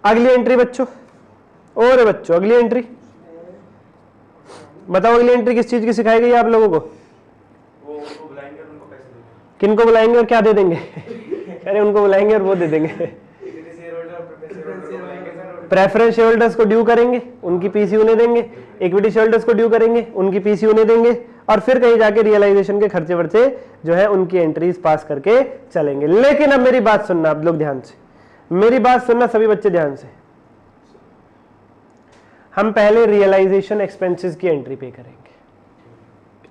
Speaker 1: अगली एंट्री बच्चों, और बच्चों अगली एंट्री बताओ, अगली एंट्री किस चीज की सिखाई गई आप लोगों को?
Speaker 2: वो उनको बुलाएंगे और उनको पैसे देंगे।
Speaker 1: किनको बुलाएंगे और क्या दे देंगे? अरे उनको बुलाएंगे और वो दे देंगे। प्रेफरेंस शेयर होल्डर्स को ड्यू करेंगे, उनकी पीसी उन्हें देंगे। इक्विटी शेयर होल्डर्स को ड्यू करेंगे, उनकी पीसी उन्हें देंगे। और फिर कहीं जाके रियलाइजेशन के खर्चे वर्चे जो है उनकी एंट्रीज पास करके चलेंगे। लेकिन अब मेरी बात सुनना आप लोग ध्यान से, मेरी बात सुनना सभी बच्चे ध्यान से। हम पहले रियलाइजेशन एक्सपेंसेस की एंट्री पे करेंगे।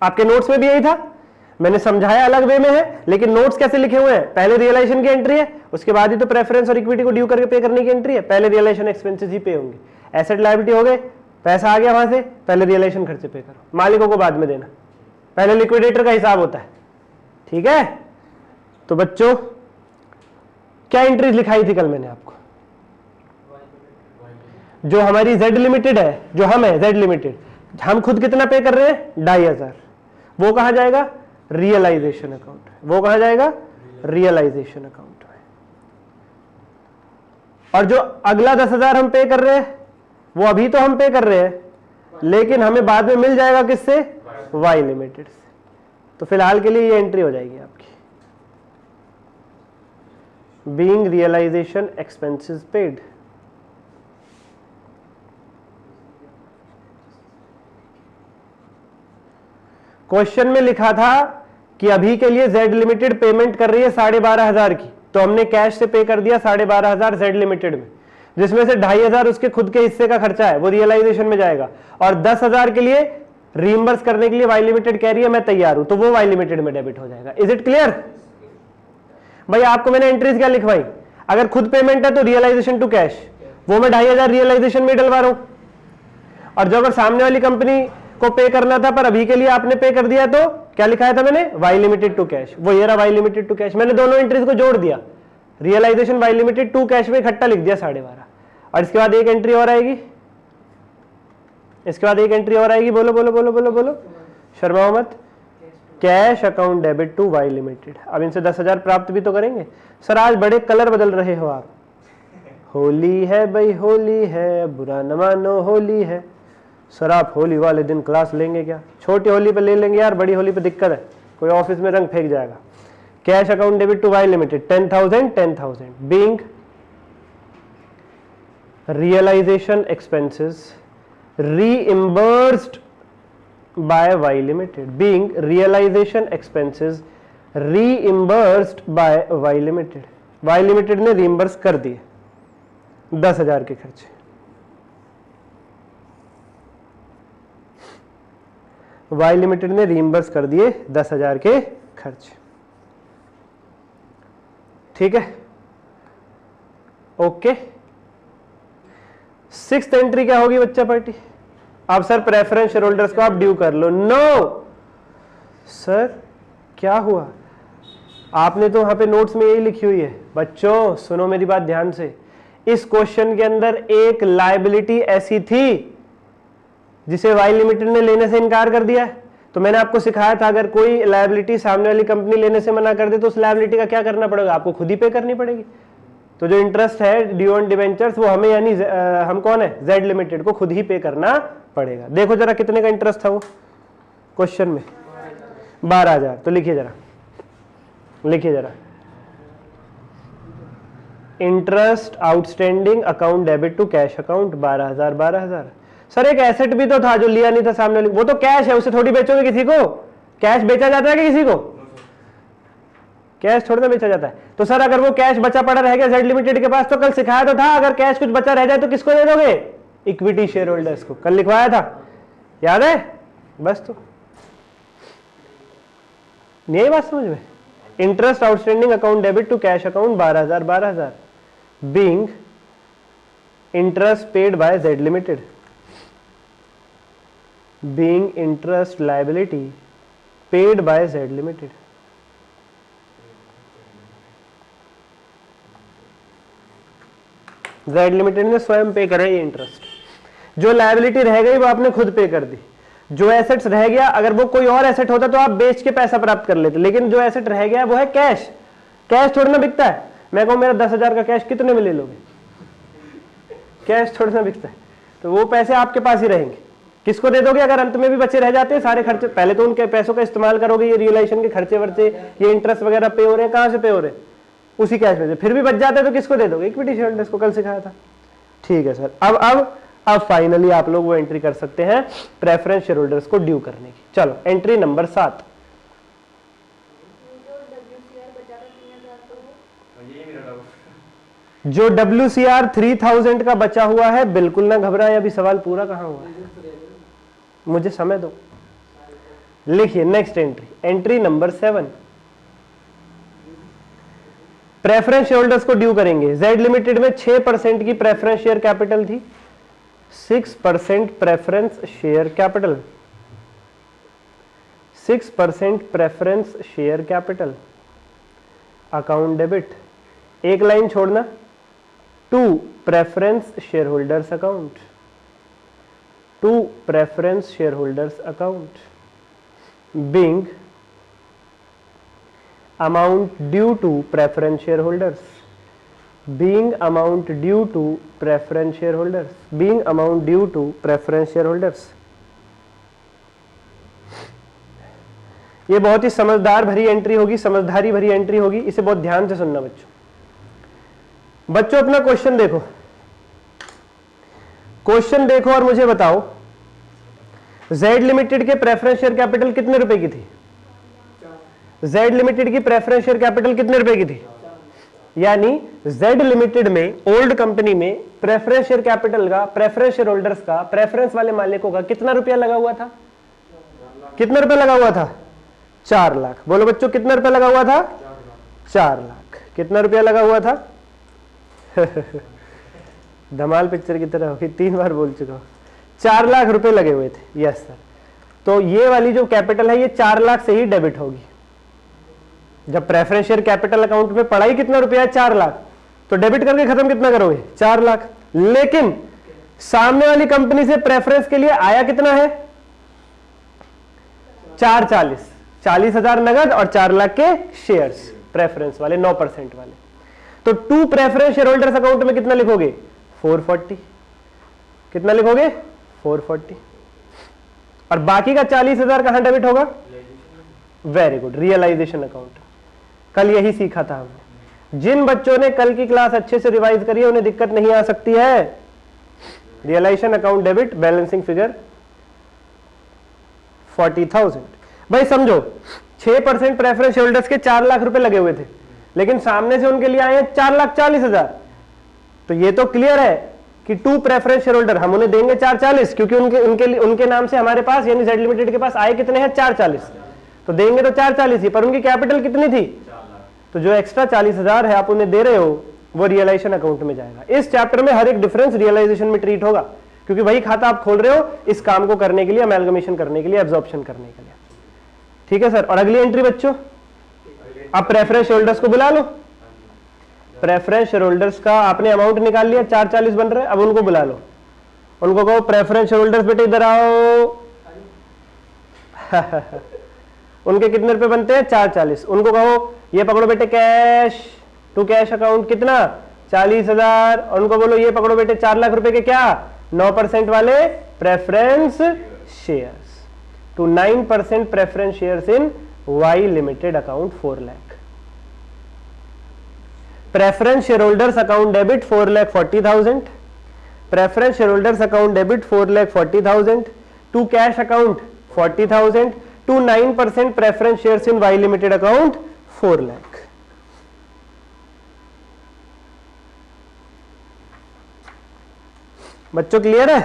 Speaker 1: आपके नोट्स में भी यही था, मैंने समझाया अलग वे में है, लेकिन नोट्स कैसे लिखे हुए हैं? पहले रियलाइजेशन की एंट्री है, उसके बाद ही तो प्रेफरेंस और इक्विटी को ड्यू करके पे करने की एंट्री है। पहले रियलाइजेशन एक्सपेंसेस ही पे होंगे। एसेट लायबिलिटी हो गए, पैसा आ गया वहां से, पहले रियलाइजेशन खर्चे पे करो, मालिकों को बाद में देना। पहले लिक्विडेटर का हिसाब होता है, ठीक है। तो बच्चों क्या एंट्रीज लिखाई थी कल मैंने आपको? जो हमारी जेड लिमिटेड है, जो हम है जेड लिमिटेड, हम खुद कितना पे कर रहे हैं? 2,500। वो कहां जाएगा? Realisation account. वो कहां जाएगा? रियलाइजेशन अकाउंट में। और जो अगला 10,000 हम पे कर रहे हैं वो अभी तो हम पे कर रहे हैं, लेकिन हमें बाद में मिल जाएगा किससे? वाई लिमिटेड से। तो फिलहाल के लिए ये एंट्री हो जाएगी आपकी, being realisation expenses paid. Question में लिखा था कि अभी के लिए जेड लिमिटेड पेमेंट कर रही है 12,500 की, तो हमने कैश से पे कर दिया 12,500 जेड लिमिटेड में, जिसमें से 2,500 उसके खुद के हिस्से का खर्चा है, वो रियलाइजेशन में जाएगा। और 10,000 के लिए रीइंबर्स करने के लिए वाई लिमिटेड कह रही है मैं तैयार हूं, तो वो वाई लिमिटेड में डेबिट हो जाएगा। Is it clear? भाई आपको मैंने एंट्रीज क्या लिखवाई? अगर खुद पेमेंट है तो रियलाइजेशन टू कैश, वो मैं 2,500 रियलाइजेशन में डलवा रहा हूं। और जो अगर सामने वाली कंपनी को पे करना था पर अभी के लिए आपने पे कर दिया, तो क्या लिखाया था मैंने? Y limited to cash. वो ये रहा वाई लिमिटेड टू कैश। मैंने दोनों एंट्रीज को जोड़ दिया, realisation Y limited to cash में इकट्ठा लिख दिया 12,500। और इसके बाद एक एंट्री और आएगी, इसके बाद एक एंट्री और आएगी। बोलो बोलो बोलो बोलो बोलो, शर्माओ मत। Cash account debit to Y limited. अब इनसे 10,000 प्राप्त भी तो करेंगे। सर आज बड़े कलर बदल रहे हो आप। होली है भाई होली है, बुरा न मानो होली है। सर आप होली वाले दिन क्लास लेंगे क्या? छोटी होली पे ले लेंगे यार, बड़ी होली पे दिक्कत है, कोई ऑफिस में रंग फेंक जाएगा। Cash account debit to Y limited 10,000 10,000 being realisation expenses reimbursed by Y Limited, being realization expenses reimbursed by Y Limited। Y Limited ने reimburse कर दिए 10,000 के खर्चे। Y Limited ने reimburse कर दिए 10,000 के खर्चे, ठीक है। ओके, 6th एंट्री क्या होगी बच्चा पार्टी? अब सर प्रेफरेंस शेयर होल्डर्स को आप ड्यू कर लो। नो सर क्या हुआ? आपने तो वहां पे नोट्स में यही लिखी हुई है। बच्चों सुनो मेरी बात ध्यान से, इस क्वेश्चन के अंदर एक लायबिलिटी ऐसी थी जिसे वाई लिमिटेड ने लेने से इनकार कर दिया है। तो मैंने आपको सिखाया था अगर कोई लायबिलिटी सामने वाली कंपनी लेने से मना कर दे तो उस लायबिलिटी का क्या करना पड़ेगा? आपको खुद ही पे करनी पड़ेगी। तो जो इंटरेस्ट है ड्यू ऑन डिबेंचर्स वो हमें यानी हम कौन है? जेड लिमिटेड को खुद ही पे करना पड़ेगा। देखो जरा कितने का इंटरेस्ट था वो क्वेश्चन में? 12,000। तो लिखिए जरा लिखिए जरा, interest outstanding account debit to cash account 12,000 12,000। Sir एक एसेट भी तो था जो लिया नहीं था सामने, वो तो कैश है, उसे थोड़ी बेचोगे किसी को? कैश बेचा जाता है कि किसी को? कैश थोड़ा ना बेचा जाता है। तो सर अगर वो कैश बचा पड़ा रह गया जेड लिमिटेड के पास, तो कल सिखाया तो था अगर कैश कुछ बचा रह जाए तो किसको दे दोगे? इक्विटी शेयर होल्डर्स को। कल लिखवाया था, याद है? बस तो यही बात समझ में। Interest outstanding account debit to cash account 12,000 12,000 being interest paid by Z limited, being interest liability paid by Z limited. Z limited ने स्वयं पे करा ये इंटरेस्ट। जो लायबिलिटी रह गई वो आपने खुद पे कर दी। जो एसेट्स रह गया, अगर वो कोई और एसेट होता तो आप बेच के पैसा प्राप्त कर लेते, लेकिन जो एसेट रह गया वो है कैश। कैश थोड़ा ना बिकता है। मैं कहूं मेरा 10,000 का कैश कितने में ले लोगे? कैश थोड़ा ना बिकता है, तो वो पैसे आपके पास ही रहेंगे। किसको दे दोगे अगर अंत में भी बचे रह जाते हैं सारे खर्चे? पहले तो उनके पैसों का इस्तेमाल करोगे, ये रियलाइजेशन के खर्चे वर्चे, ये इंटरेस्ट वगैरह पे हो रहे हैं, कहां से पे हो रहे हैं? उसी कैश में से। फिर भी बच जाते तो किसको दे दोगे? इक्विटी शेयर होल्डर्स को। कल सिखाया था। ठीक है सर, अब फाइनली आप लोग वो एंट्री कर सकते हैं प्रेफरेंस शेयर होल्डर्स को ड्यू करने की। चलो एंट्री नंबर 7। जो WCR 3000 का बचा हुआ है, बिल्कुल ना घबराएं, अभी सवाल पूरा कहां हुआ है, मुझे समय दो। लिखिए next entry, entry number 7। Preference share holders को ड्यू करेंगे। जेड लिमिटेड में 6% की प्रेफरेंस शेयर कैपिटल थी, 6% preference share capital, 6% preference share capital account debit. एक लाइन छोड़ना, 2 preference share holders account, 2 preference share holders account being amount due to preference shareholders, being amount due to preference shareholders, being amount due to preference shareholders। ये बहुत ही समझदार भरी entry होगी, समझदारी भरी entry होगी, इसे बहुत ध्यान से सुनना बच्चों। बच्चों अपना क्वेश्चन देखो, क्वेश्चन देखो और मुझे बताओ जेड लिमिटेड के प्रेफरेंस शेयर कैपिटल कितने रुपए की थी? जेड लिमिटेड की प्रेफरेंस शेयर कैपिटल कितने रुपए की थी? यानी जेड लिमिटेड में, ओल्ड कंपनी में प्रेफरेंस शेयर कैपिटल का, प्रेफरेंस शेयर होल्डर्स का, प्रेफरेंस वाले मालिकों का कितना रुपया लगा हुआ था? कितना रुपया लगा हुआ था? 4 लाख। बोलो बच्चों कितना रुपया लगा हुआ था? 4 लाख। कितना रुपया लगा हुआ था? धमाल पिक्चर की तरह होगी, 3 बार बोल चुका हूं। 4 लाख रुपए लगे हुए थे। Yes sir. तो ये वाली जो कैपिटल है ये 4 लाख से ही डेबिट होगी। जब प्रेफरेंस शेयर कैपिटल अकाउंट में पड़ा ही कितना रुपया है? 4 लाख। तो डेबिट करके खत्म कितना करोगे? 4 लाख। लेकिन सामने वाली कंपनी से प्रेफरेंस के लिए आया कितना है? 440, 40,000 नगद और 4 लाख के शेयर्स, प्रेफरेंस वाले 9% वाले। तो 2 प्रेफरेंस शेयर होल्डर्स अकाउंट में कितना लिखोगे? 440। कितना लिखोगे? 440। और बाकी का 40,000 कहां डेबिट होगा? Very good, realisation account. कल यही सीखा था हमने। जिन बच्चों ने कल की क्लास अच्छे से रिवाइज करी है उन्हें दिक्कत नहीं आ सकती है। Realisation account debit, balancing figure 40,000। भाई समझो 6% प्रेफरेंस होल्डर्स के 4 लाख रुपए लगे हुए थे, लेकिन सामने से उनके लिए आए हैं 4,40,000। तो ये तो क्लियर है कि 2 प्रेफरेंस शेयर होल्डर हम उन्हें देंगे 440, क्योंकि उनके नाम से हमारे पास यानी जेड लिमिटेड के पास आए कितने हैं? 440। तो देंगे तो 440 ही, पर उनकी कैपिटल कितनी थी? 4 लाख। तो जो एक्स्ट्रा 40,000 है आप उन्हें दे रहे हो वो रियलाइजेशन अकाउंट में जाएगा। इस चैप्टर में हर एक डिफरेंस रियलाइजेशन में ट्रीट होगा, क्योंकि वही खाता आप खोल रहे हो इस काम को करने के लिए, अमेलगमेशन करने के लिए, एब्जॉर्प्शन करने के लिए। ठीक है सर। और अगली एंट्री बच्चों, अब प्रेफरेंस शेयर होल्डर्स को बुला लो। प्रेफरेंस शेयर होल्डर्स का आपने अमाउंट निकाल लिया, 440 बन रहे, अब उनको बुला लो। उनको कहो प्रेफरेंस शेयर होल्डर्स बेटे इधर आओ। उनके कितने रुपए बनते हैं? 440। उनको कहो ये पकड़ो बेटे कैश, टू कैश अकाउंट कितना? 40,000। और उनको बोलो ये पकड़ो बेटे 4 लाख रुपए के क्या? 9% वाले preference shares, to 9% preference shares in Y limited account 4 lakh. Preference share holders account debit 4,40,000, preference share holders account debit 4,40,000, to cash account 40,000, to 9% preference shares in Y limited account 4 lakh. बच्चों क्लियर है?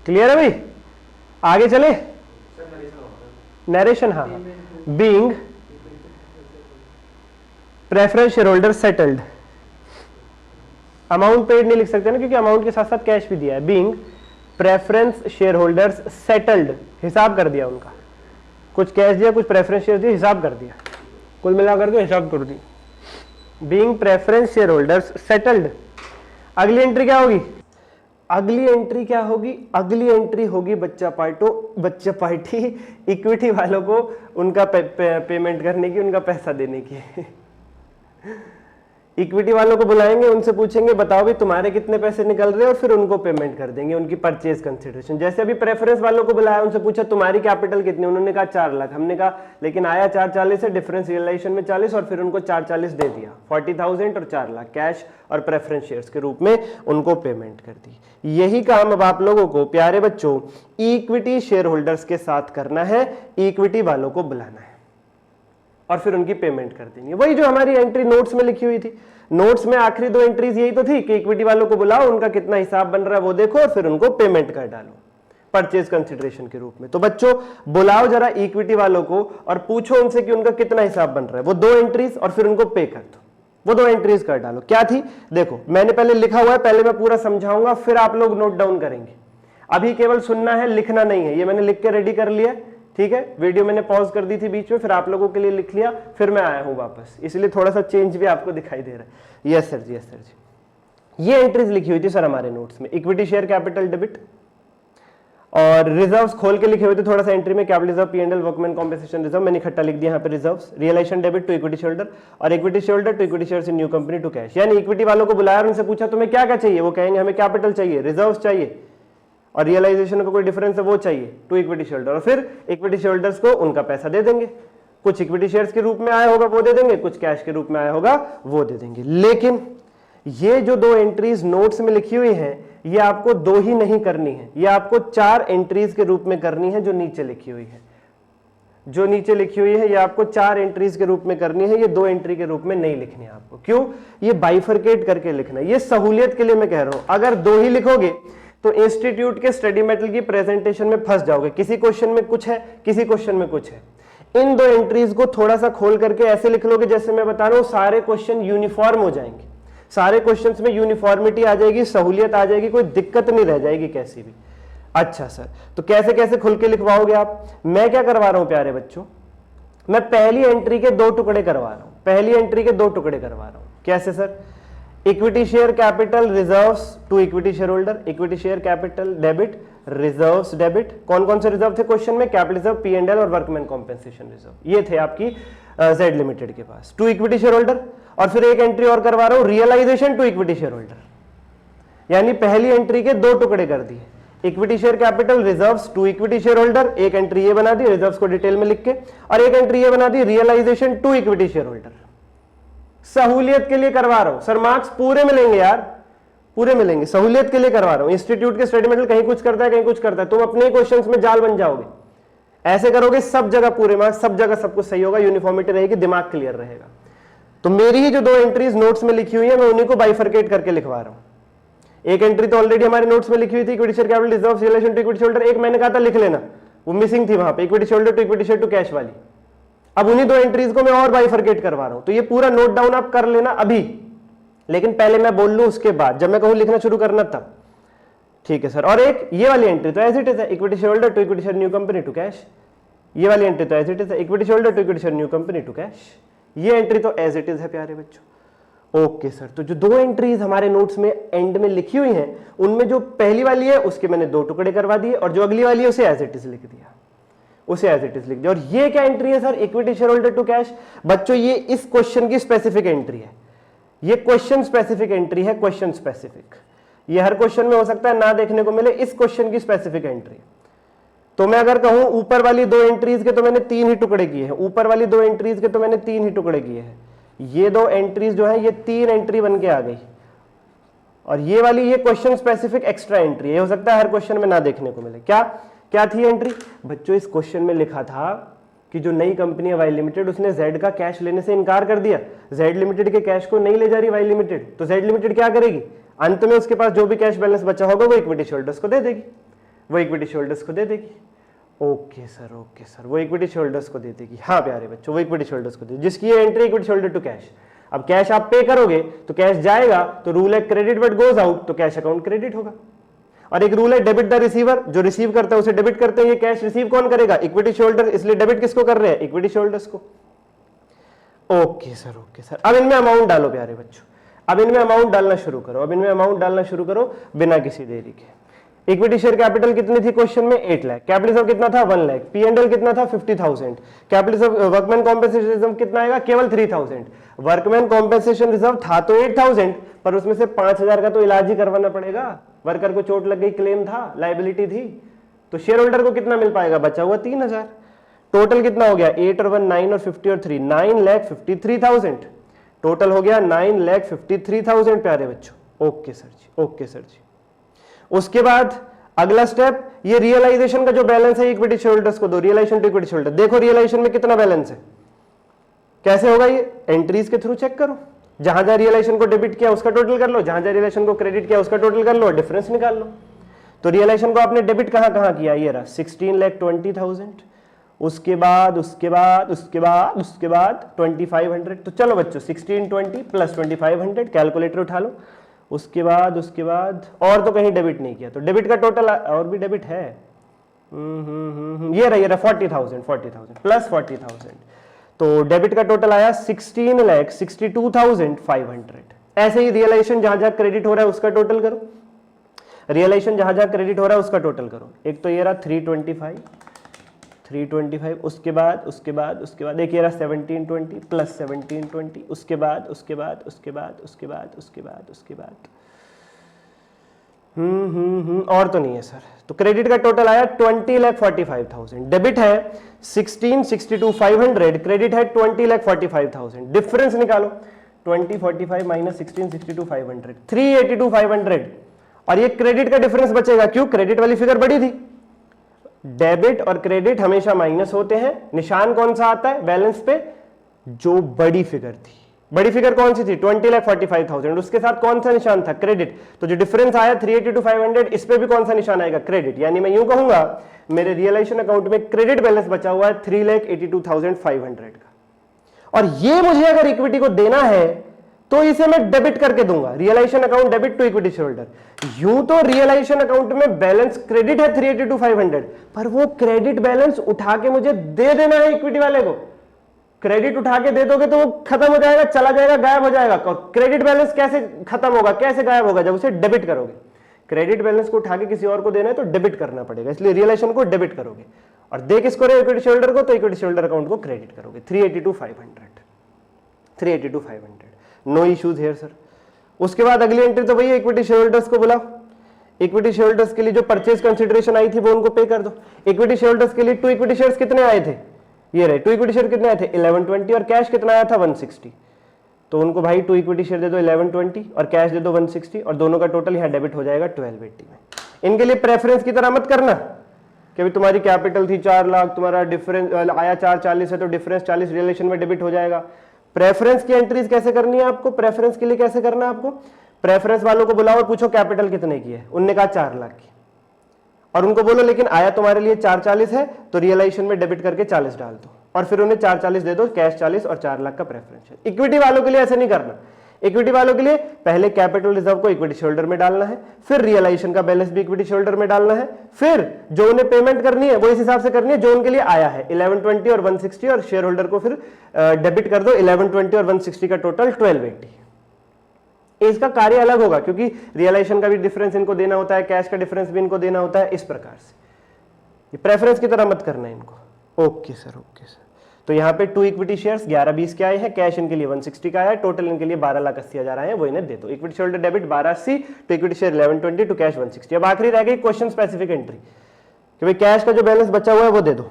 Speaker 1: क्लियर है भाई? आगे चले। Narration, हाँ। Being preference share holder settled, amount paid नहीं लिख सकते ना क्योंकि अमाउंट के साथ साथ कैश भी दिया है। Being preference share holders settled, हिसाब कर दिया उनका, कुछ कैश दिया कुछ प्रेफरेंस शेयर दिया, हिसाब कर दिया, कुल मिलाकर के हिसाब कर दी। Being preference share holders settled. अगली एंट्री क्या होगी? अगली एंट्री क्या होगी? अगली एंट्री होगी बच्चा पार्टी इक्विटी वालों को उनका पेमेंट करने की, उनका पैसा देने की। इक्विटी वालों को बुलाएंगे, उनसे पूछेंगे बताओ भी तुम्हारे कितने पैसे निकल रहे हैं, और फिर उनको पेमेंट कर देंगे उनकी परचेज कंसिडरेशन। जैसे अभी प्रेफरेंस वालों को बुलाया, उनसे पूछा तुम्हारी कैपिटल कितनी, उन्होंने कहा 4 लाख, हमने कहा लेकिन आया 440 है, डिफरेंस रियलाइजेशन में 40, और फिर उनको 440 दे दिया, 40,000 और 4 लाख कैश और प्रेफरेंस शेयर्स के रूप में उनको पेमेंट कर दी। यही काम अब आप लोगों को प्यारे बच्चों इक्विटी शेयर होल्डर्स के साथ करना है, इक्विटी वालों को बुलाना है और फिर उनकी पेमेंट कर देनी है। वही जो हमारी एंट्री नोट्स में लिखी हुई थी, नोट्स में आखिरी 2 एंट्रीज यही तो थी कि इक्विटी वालों को बुलाओ, उनका कितना हिसाब बन रहा है वो देखो, और फिर उनको पेमेंट कर डालो परचेज कंसिडरेशन के रूप में। तो बच्चों बुलाओ जरा इक्विटी वालों को और पूछो उनसे कि उनका कितना हिसाब बन रहा है, वो 2 एंट्रीज, और फिर उनको पे कर दो, वो 2 एंट्रीज कर डालो। क्या थी देखो, मैंने पहले लिखा हुआ है, पहले मैं पूरा समझाऊंगा फिर आप लोग नोट डाउन करेंगे। अभी केवल सुनना है, लिखना नहीं है। ये मैंने लिख के रेडी कर लिया, ठीक है। वीडियो मैंने पॉज कर दी थी बीच में, फिर आप लोगों के लिए लिख लिया, फिर मैं आया हूं वापस, इसलिए थोड़ा सा चेंज भी आपको दिखाई दे रहा है। Yes sir ji, yes sir ji. ये एंट्रीज लिखी हुई थी सर हमारे नोट्स में, इक्विटी शेयर कैपिटल डेबिट, और रिजर्व्स खोल के लिखे हुए थे थोड़ा सा एंट्री में, capital reserve, P and L, workman compensation reserve, मैंने इकट्ठा लिख दिया यहाँ पे reserves, realisation debit to equity share holder, और equity share holder to equity shares in new company to cash. यानी इक्विटी वालों को बुलाया और उनसे पूछा तुम्हें क्या क्या चाहिए, वो कहेंगे हमें कैपिटल चाहिए, रिजर्व्स चाहिए, और रियलाइजेशन का कोई डिफरेंस है वो चाहिए टू इक्विटी शेयर होल्डर, और फिर इक्विटी शेयर होल्डर्स को उनका पैसा दे देंगे। कुछ इक्विटी शेयर्स के रूप में आया होगा वो दे देंगे, कुछ कैश के रूप में आया होगा वो दे देंगे। लेकिन ये जो 2 एंट्रीज नोट्स में लिखी हुई हैं, ये आपको 2 ही नहीं करनी है, ये आपको 4 एंट्रीज के रूप में करनी है। जो नीचे लिखी हुई है, जो नीचे लिखी हुई है, ये आपको 4 एंट्रीज के रूप में करनी है, ये 2 एंट्री के रूप में नहीं लिखनी है आपको। क्यों? ये बाइफरकेट करके लिखना है, ये सहूलियत के लिए मैं कह रहा हूं। अगर 2 ही लिखोगे तो इंस्टीट्यूट के स्टडी मेटल की प्रेजेंटेशन में फंस जाओगे, किसी क्वेश्चन में कुछ है, किसी क्वेश्चन में कुछ है। इन 2 एंट्रीज को थोड़ा सा खोल करके ऐसे लिख लोगे जैसे मैं बता रहा हूं, सारे क्वेश्चन यूनिफॉर्म हो जाएंगे, सारे क्वेश्चंस में यूनिफॉर्मिटी आ जाएगी, सहूलियत आ जाएगी, कोई दिक्कत नहीं रह जाएगी कैसी भी। अच्छा सर, तो कैसे कैसे खुल के लिखवाओगे आप? मैं क्या करवा रहा हूं प्यारे बच्चों, मैं पहली एंट्री के 2 टुकड़े करवा रहा हूं, पहली एंट्री के 2 टुकड़े करवा रहा हूं। कैसे sir? Equity share capital reserves to equity share holder, equity share capital debit, reserves debit. कौन कौन से रिजर्व थे क्वेश्चन में? कैपिटल रिजर्व, पी&एल और वर्कमैन कॉम्पेंसेशन रिजर्व, ये थे आपकी जेड लिमिटेड के पास, टू इक्विटी शेयर होल्डर। और फिर एक एंट्री और करवा रहा हूं, realisation to equity share holder. यानी पहली एंट्री के 2 टुकड़े कर दिए, equity share capital reserves to equity share holder, एक एंट्री ये बना दी रिजर्व्स को डिटेल में लिख के, और एक एंट्री ये बना दी realisation to equity share holder. सहूलियत के लिए करवा रहा हूं सर, मार्क्स पूरे मिलेंगे यार, पूरे मिलेंगे, सहूलियत के लिए करवा रहा हूं। इंस्टीट्यूट के स्टडी मेटल कहीं कुछ करता है कहीं कुछ करता है, तुम अपने क्वेश्चंस में जाल बन जाओगे। ऐसे करोगे सब जगह पूरे मार्क्स, सब जगह सब कुछ सही होगा, यूनिफॉर्मिटी रहेगी, दिमाग क्लियर रहेगा। तो मेरी ही जो 2 एंट्रीज नोट्स में लिखी हुई है, मैं उन्हीं को बाइफरकेट करके लिखवा रहा हूं। एक एंट्री तो ऑलरेडी हमारे नोट्स में लिखी हुई थी, equity share capital reserves relation to equity share holder, एक मैंने कहा था लिख लेना, वो मिसिंग थी वहां पे, equity share holder to equity share to cash वाली। अब उन्हीं 2 एंट्रीज को मैं और बाइफरकेट करवा रहा हूं। तो ये पूरा नोट डाउन आप कर लेना अभी, लेकिन पहले मैं बोल लूं उसके बाद, जब मैं कहूं लिखना शुरू करना तब। ठीक है सर। और एक ये वाली एंट्री तो एज इट इज है, equity share holder to equity share new company to cash, ये वाली एंट्री तो एज इट इज है, equity share holder to equity share new company to cash, ये एंट्री तो एज इट इज है प्यारे बच्चों। ओके सर, तो जो 2 एंट्रीज हमारे नोट्स में एंड में लिखी हुई हैं, उनमें जो पहली वाली है उसके मैंने 2 टुकड़े करवा दिए, और जो अगली वाली है उसे एज इट इज लिख दिया, उसे एज इट इज लिख दिया। और ये क्या एंट्री है sir? Equity share holder to cash. बच्चों ये इस क्वेश्चन की स्पेसिफिक एंट्री है, ये क्वेश्चन स्पेसिफिक एंट्री है, क्वेश्चन स्पेसिफिक। ये हर क्वेश्चन में हो सकता है ना देखने को मिले, इस क्वेश्चन की स्पेसिफिक एंट्री। तो मैं अगर कहूं ऊपर वाली 2 एंट्रीज के तो मैंने 3 ही टुकड़े किए हैं, ऊपर वाली 2 एंट्रीज के तो मैंने 3 ही टुकड़े किए हैं, ये 2 एंट्रीज जो है ये 3 एंट्री बन के आ गई, और ये वाली ये क्वेश्चन स्पेसिफिक एक्स्ट्रा एंट्री है, हो सकता है हर क्वेश्चन में ना देखने को मिले। क्या क्या थी एंट्री बच्चों? इस क्वेश्चन में लिखा था कि जो नई कंपनी है वाई लिमिटेड, उसने जेड का कैश लेने से इनकार कर दिया, जेड लिमिटेड के कैश को नहीं ले जा रही वाई लिमिटेड, तो जेड लिमिटेड क्या करेगी? अंत में उसके पास जो भी कैश बैलेंस बचा होगा वो इक्विटी शेयरहोल्डर्स को दे देगी, वो इक्विटी शेयरहोल्डर्स को दे देगी। ओके सर, वो इक्विटी शेयरहोल्डर्स को दे देगी। हाँ प्यारे बच्चों, वो इक्विटी शेयरहोल्डर्स को दे, जिसकी ये entry equity shareholder to cash. अब कैश आप पे करोगे तो कैश जाएगा, तो रूल है क्रेडिट बट गोज आउट, तो कैश अकाउंट क्रेडिट होगा। और एक रूल है डेबिट द रिसीवर, जो रिसीव करता है उसे डेबिट करते हैं, ये कैश रिसीव कौन करेगा? इक्विटी शेयरहोल्डर, इसलिए डेबिट किसको कर रहे हैं? इक्विटी शेयरहोल्डर्स को। ओके सर, अब इनमें अमाउंट डालो प्यारे बच्चों, अब इनमें अमाउंट डालना शुरू करो, अब इनमें अमाउंट डालना शुरू करो बिना किसी देरी के। इक्विटी शेयर कैपिटल कितनी थी क्वेश्चन में? 8 लाख। कैपिटल रिजर्व कितना था? 1 लाख। पी&एल कितना था? 50,000। Capital reserve workman compensation reserve कितना आएगा? केवल 3,000। वर्कमैन कॉम्पेंसेशन रिजर्व था तो 8,000, पर उसमें से 5,000 का तो इलाज ही करवाना पड़ेगा, वर्कर को चोट लग गई, क्लेम था, लायबिलिटी थी, तो शेयर होल्डर को कितना मिल पाएगा? बचा हुआ 3,000। टोटल कितना हो गया? 8 और 1 9 और 50 और 3 9,53,000। टोटल हो गया 9,53,000 प्यारे बच्चों। ओके सर जी। उसके बाद अगला स्टेप, ये रियलाइजेशन का जो बैलेंस है इक्विटी शेयरहोल्डर्स को दो, रियलाइजेशन टू इक्विटी शेयरहोल्डर। देखो रियलाइजेशन में कितना बैलेंस है, कैसे होगा ये? एंट्रीज के थ्रू चेक करो, जहां जहां रियलाइजेशन को डेबिट किया उसका टोटल कर लो, जहां जहां रियलाइजेशन को क्रेडिट किया उसका टोटल कर लो, डिफरेंस निकाल लो। तो रियलाइजेशन को आपने डेबिट कहां कहां किया? ये रहा 16,20,000, उसके बाद 2,500। तो चलो बच्चों 1620 प्लस 2,500, कैलकुलेटर उठा लो। उसके बाद और तो कहीं डेबिट नहीं किया, तो डेबिट का टोटल और भी डेबिट है, ये रहा 40,000 प्लस 40,000, तो डेबिट का टोटल आया 16,62,500। ऐसे ही रियलाइजेशन जहां जहां क्रेडिट हो रहा है उसका टोटल करो, रियलाइजेशन जहां जहां क्रेडिट हो रहा है उसका टोटल करो। एक तो ये रहा 325, उसके बाद एक ये रहा 1720 प्लस 1720, उसके बाद और तो नहीं है सर। तो क्रेडिट का टोटल आया 20,45,000, डेबिट है 16,62,500, क्रेडिट है 20,45,000। डिफरेंस निकालो, 2045 माइनस 16,62,500, 382,500। और ये क्रेडिट का डिफरेंस बचेगा, क्यों? क्रेडिट वाली फिगर बड़ी थी। डेबिट और क्रेडिट हमेशा माइनस होते हैं, निशान कौन सा आता है बैलेंस पे? जो बड़ी फिगर थी। बड़ी फिगर कौन सी थी? 20,45,000, उसके साथ कौन सा निशान था? क्रेडिट। तो जो डिफरेंस आया 382,500, इस पे भी कौन सा निशान आएगा? क्रेडिट। यानी मैं यूं कहूंगा मेरे रियलाइजेशन अकाउंट में क्रेडिट बैलेंस बचा हुआ है 3,82,500 का, और ये मुझे अगर इक्विटी को देना है तो इसे मैं डेबिट करके दूंगा, realisation account debit to equity shareholder. यूं तो रियलाइजेशन अकाउंट में बैलेंस क्रेडिट है 382,500, पर वो क्रेडिट बैलेंस उठा के मुझे दे देना है इक्विटी वाले को। क्रेडिट उठा के दे दोगे तो वो खत्म हो जाएगा, चला जाएगा, गायब हो जाएगा। और क्रेडिट बैलेंस कैसे खत्म होगा, कैसे गायब होगा? जब उसे डेबिट करोगे। क्रेडिट बैलेंस को उठा के किसी और को देना है तो डेबिट करना पड़ेगा, इसलिए रियलाइजेशन को डेबिट करोगे और दे किसको रहे? इक्विटी शेयरहोल्डर को, तो इक्विटी शेयरहोल्डर अकाउंट को क्रेडिट करोगे 382,500। No issues here sir. उसके बाद अगली एंट्री तो भैया इक्विटी शेयरहोल्डर्स को बुलाओ, इक्विटी शेयरहोल्डर्स के लिए जो परचेज कंसिडरेशन आई थी वो उनको पे कर दो। इक्विटी शेयरहोल्डर्स के लिए 2 इक्विटी शेयर्स कितने आए थे? ये रहे 2 इक्विटी शेयर कितने आए थे? 1120, और कैश कितना आया था? 160। तो उनको भाई 2 इक्विटी शेयर दे दो 1120 और कैश दे दो 160, और दोनों का टोटल यहाँ डेबिट हो जाएगा 1280 में। इनके लिए प्रेफरेंस की तरह मत करना कि अभी तुम्हारी कैपिटल थी 4 लाख, तुम्हारा डिफरेंस आया 440 है तो डिफरेंस 40 रियलाइजेशन में डेबिट हो जाएगा। प्रेफरेंस की एंट्रीज कैसे करनी है आपको? प्रेफरेंस के लिए कैसे करना है आपको? प्रेफरेंस वालों को बुलाओ और पूछो कैपिटल कितने की है, उनने कहा 4 लाख की, और उनको बोलो लेकिन आया तुम्हारे लिए 440 है तो रियलाइजेशन में डेबिट करके 40 डाल दो, और फिर उन्हें 440 दे दो, कैश 40 और 4 लाख का प्रेफरेंस है। इक्विटी वालों के लिए ऐसे नहीं करना। इक्विटी वालों के लिए पहले कैपिटल रिजर्व को इक्विटी शेयरहोल्डर में डालना है, फिर रियलाइजेशन का बैलेंस भी इक्विटी शेयरहोल्डर में डालना है, फिर जो उन्हें पेमेंट करनी है वो इस हिसाब से करनी है जो उनके लिए आया है 1120 और 160, और शेयर होल्डर को फिर डेबिट कर दो 1120 और 160 का टोटल 1280। इसका कार्य अलग होगा क्योंकि रियलाइजेशन का भी डिफरेंस इनको देना होता है, कैश का डिफरेंस भी इनको देना होता है। इस प्रकार से ये प्रेफरेंस की तरह मत करना इनको। Okay sir, okay sir. तो यहाँ पे 2 इक्विटी शेयर्स 1120 के आए हैं, कैश इनके लिए 160 का आया है, टोटल इनके लिए 12,80,000 आए हैं, वो इन्हें दे दो। इक्विटी शेयर डेबिट 1280, तो इक्विटी शेयर 1120 टू कैश 160। अब आखिरी रह गई क्वेश्चन स्पेसिफिक एंट्री। कि भाई कैश का जो बैलेंस बचा हुआ है वो दे दो,